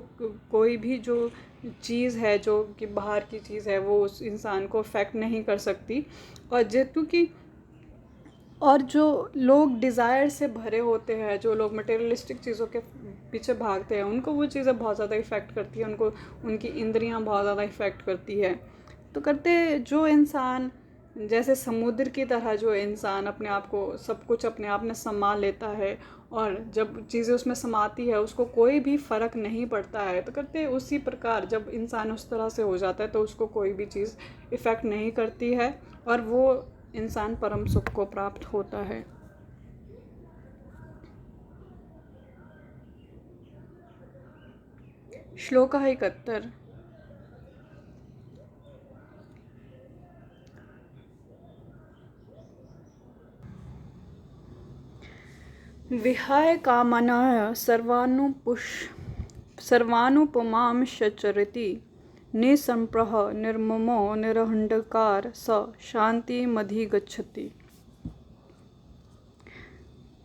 S1: कोई भी जो चीज़ है जो कि बाहर की चीज़ है वो उस इंसान को अफेक्ट नहीं कर सकती. और जो लोग डिज़ायर से भरे होते हैं, जो लोग मटेरियलिस्टिक चीज़ों के पीछे भागते हैं, उनको वो चीज़ें बहुत ज़्यादा इफ़ेक्ट करती है, उनको उनकी इंद्रियां बहुत ज़्यादा इफ़ेक्ट करती है. तो करते जो इंसान जैसे समुद्र की तरह जो इंसान अपने आप को सब कुछ अपने आप में संभाल लेता है और जब चीज़ें उसमें समाती है उसको कोई भी फ़र्क नहीं पड़ता है। तो कहते हैं उसी प्रकार जब इंसान उस तरह से हो जाता है तो उसको कोई भी चीज़ इफ़ेक्ट नहीं करती है और वो इंसान परम सुख को प्राप्त होता है। श्लोक 71। विहाय कामनाः सर्वानुपमां सचरति निसम्प्रह निर्ममो निरहंकार स शांतिमधिगच्छति।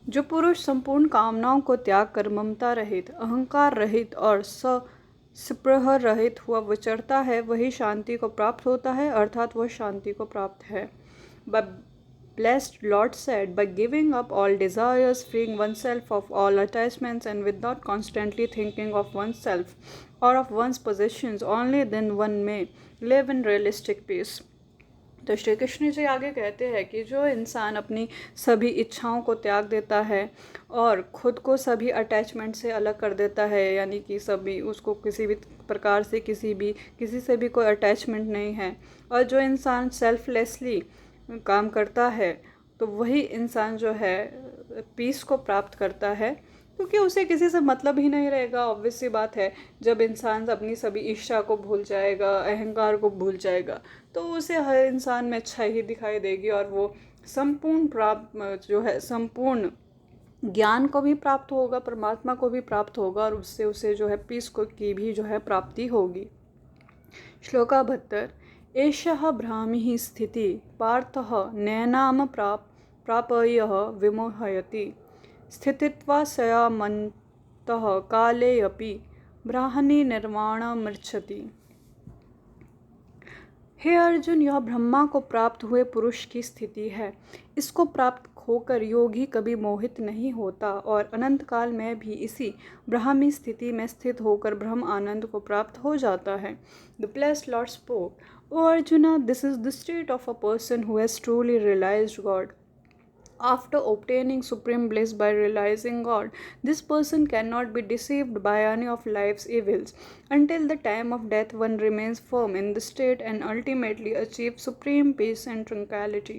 S1: जो पुरुष संपूर्ण कामनाओं को त्याग कर ममता रहित, अहंकार रहित और स्पृह रहित हुआ विचरता है वही शांति को प्राप्त होता है, अर्थात वह शांति को प्राप्त है। But blessed Lord said, by giving up all desires, freeing oneself of all attachments, and without constantly thinking of oneself or of one's possessions, only then one may live in realistic peace. तो श्री कृष्ण जी आगे कहते हैं कि जो इंसान अपनी सभी इच्छाओं को त्याग देता है और खुद को सभी अटैचमेंट से अलग कर देता है, यानी कि सभी उसको किसी भी प्रकार से किसी से भी कोई अटैचमेंट नहीं है, और जो इंसान सेल्फलेसली काम करता है तो वही इंसान जो है पीस को प्राप्त करता है, क्योंकि उसे किसी से मतलब ही नहीं रहेगा। ऑब्वियस सी बात है, जब इंसान अपनी सभी इच्छा को भूल जाएगा, अहंकार को भूल जाएगा, तो उसे हर इंसान में अच्छाई ही दिखाई देगी और वो संपूर्ण ज्ञान को भी प्राप्त होगा, परमात्मा को भी प्राप्त होगा, और उससे उसे जो है पीस को की भी जो है प्राप्ति होगी। श्लोक 72। एषः भ्रामिः स्थिति पार्थः नैनाम प्रापयः विमोहयति स्थितित्वासयामन्तः काले अपि ब्राह्मणी निर्वाणमृच्छति। हे अर्जुन, यह ब्रह्मा को प्राप्त हुए पुरुष की स्थिति है। इसको प्राप्त होकर योगी कभी मोहित नहीं होता और अनंत काल में भी इसी ब्राह्मी स्थिति में स्थित होकर ब्रह्म आनंद को प्राप्त हो जाता है। The blessed Lord spoke, O Arjuna, this is the state of a person who has truly realised God. After obtaining supreme bliss by realizing God, this person cannot be deceived by any of life's evils. Until the time of death, one remains firm in the state and ultimately achieves supreme peace and tranquility.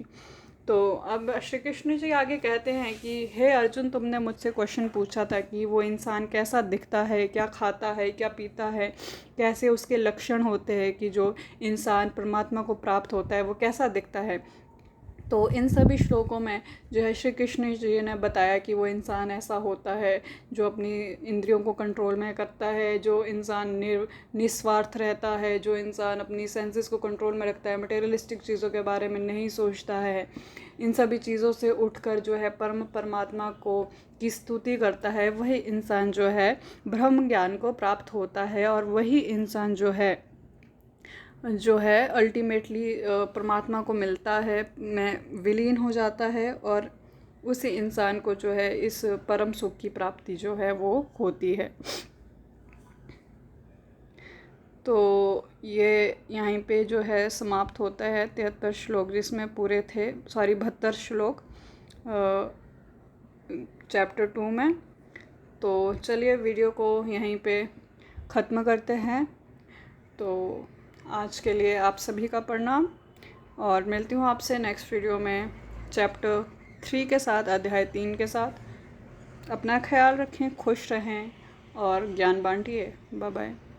S1: तो अब श्री कृष्ण जी आगे कहते हैं कि हे अर्जुन, तुमने मुझसे question पूछा था कि वो इंसान कैसा दिखता है, क्या खाता है, क्या पीता है, कैसे उसके लक्षण होते हैं, कि जो इंसान परमात्मा को प्राप्त होता है वो कैसा दिखता है। तो इन सभी श्लोकों में जो है श्री कृष्ण जी ने बताया कि वो इंसान ऐसा होता है जो अपनी इंद्रियों को कंट्रोल में करता है, जो इंसान निस्वार्थ रहता है, जो इंसान अपनी सेंसेस को कंट्रोल में रखता है, मटेरियलिस्टिक चीज़ों के बारे में नहीं सोचता है, इन सभी चीज़ों से उठकर जो है परमात्मा को की स्तुति करता है, वही इंसान जो है ब्रह्म ज्ञान को प्राप्त होता है, और वही इंसान जो है अल्टीमेटली परमात्मा को मिलता है, में विलीन हो जाता है, और उसी इंसान को जो है इस परम सुख की प्राप्ति जो है वो होती है। तो ये यहीं पे जो है समाप्त होता है 73 श्लोक, जिसमें पूरे थे 72 श्लोक चैप्टर 2 में। तो चलिए वीडियो को यहीं पे ख़त्म करते हैं। तो आज के लिए आप सभी का प्रणाम, और मिलती हूँ आपसे नेक्स्ट वीडियो में चैप्टर 3 के साथ, अध्याय 3 के साथ। अपना ख्याल रखें, खुश रहें और ज्ञान बांटिए। Bye bye.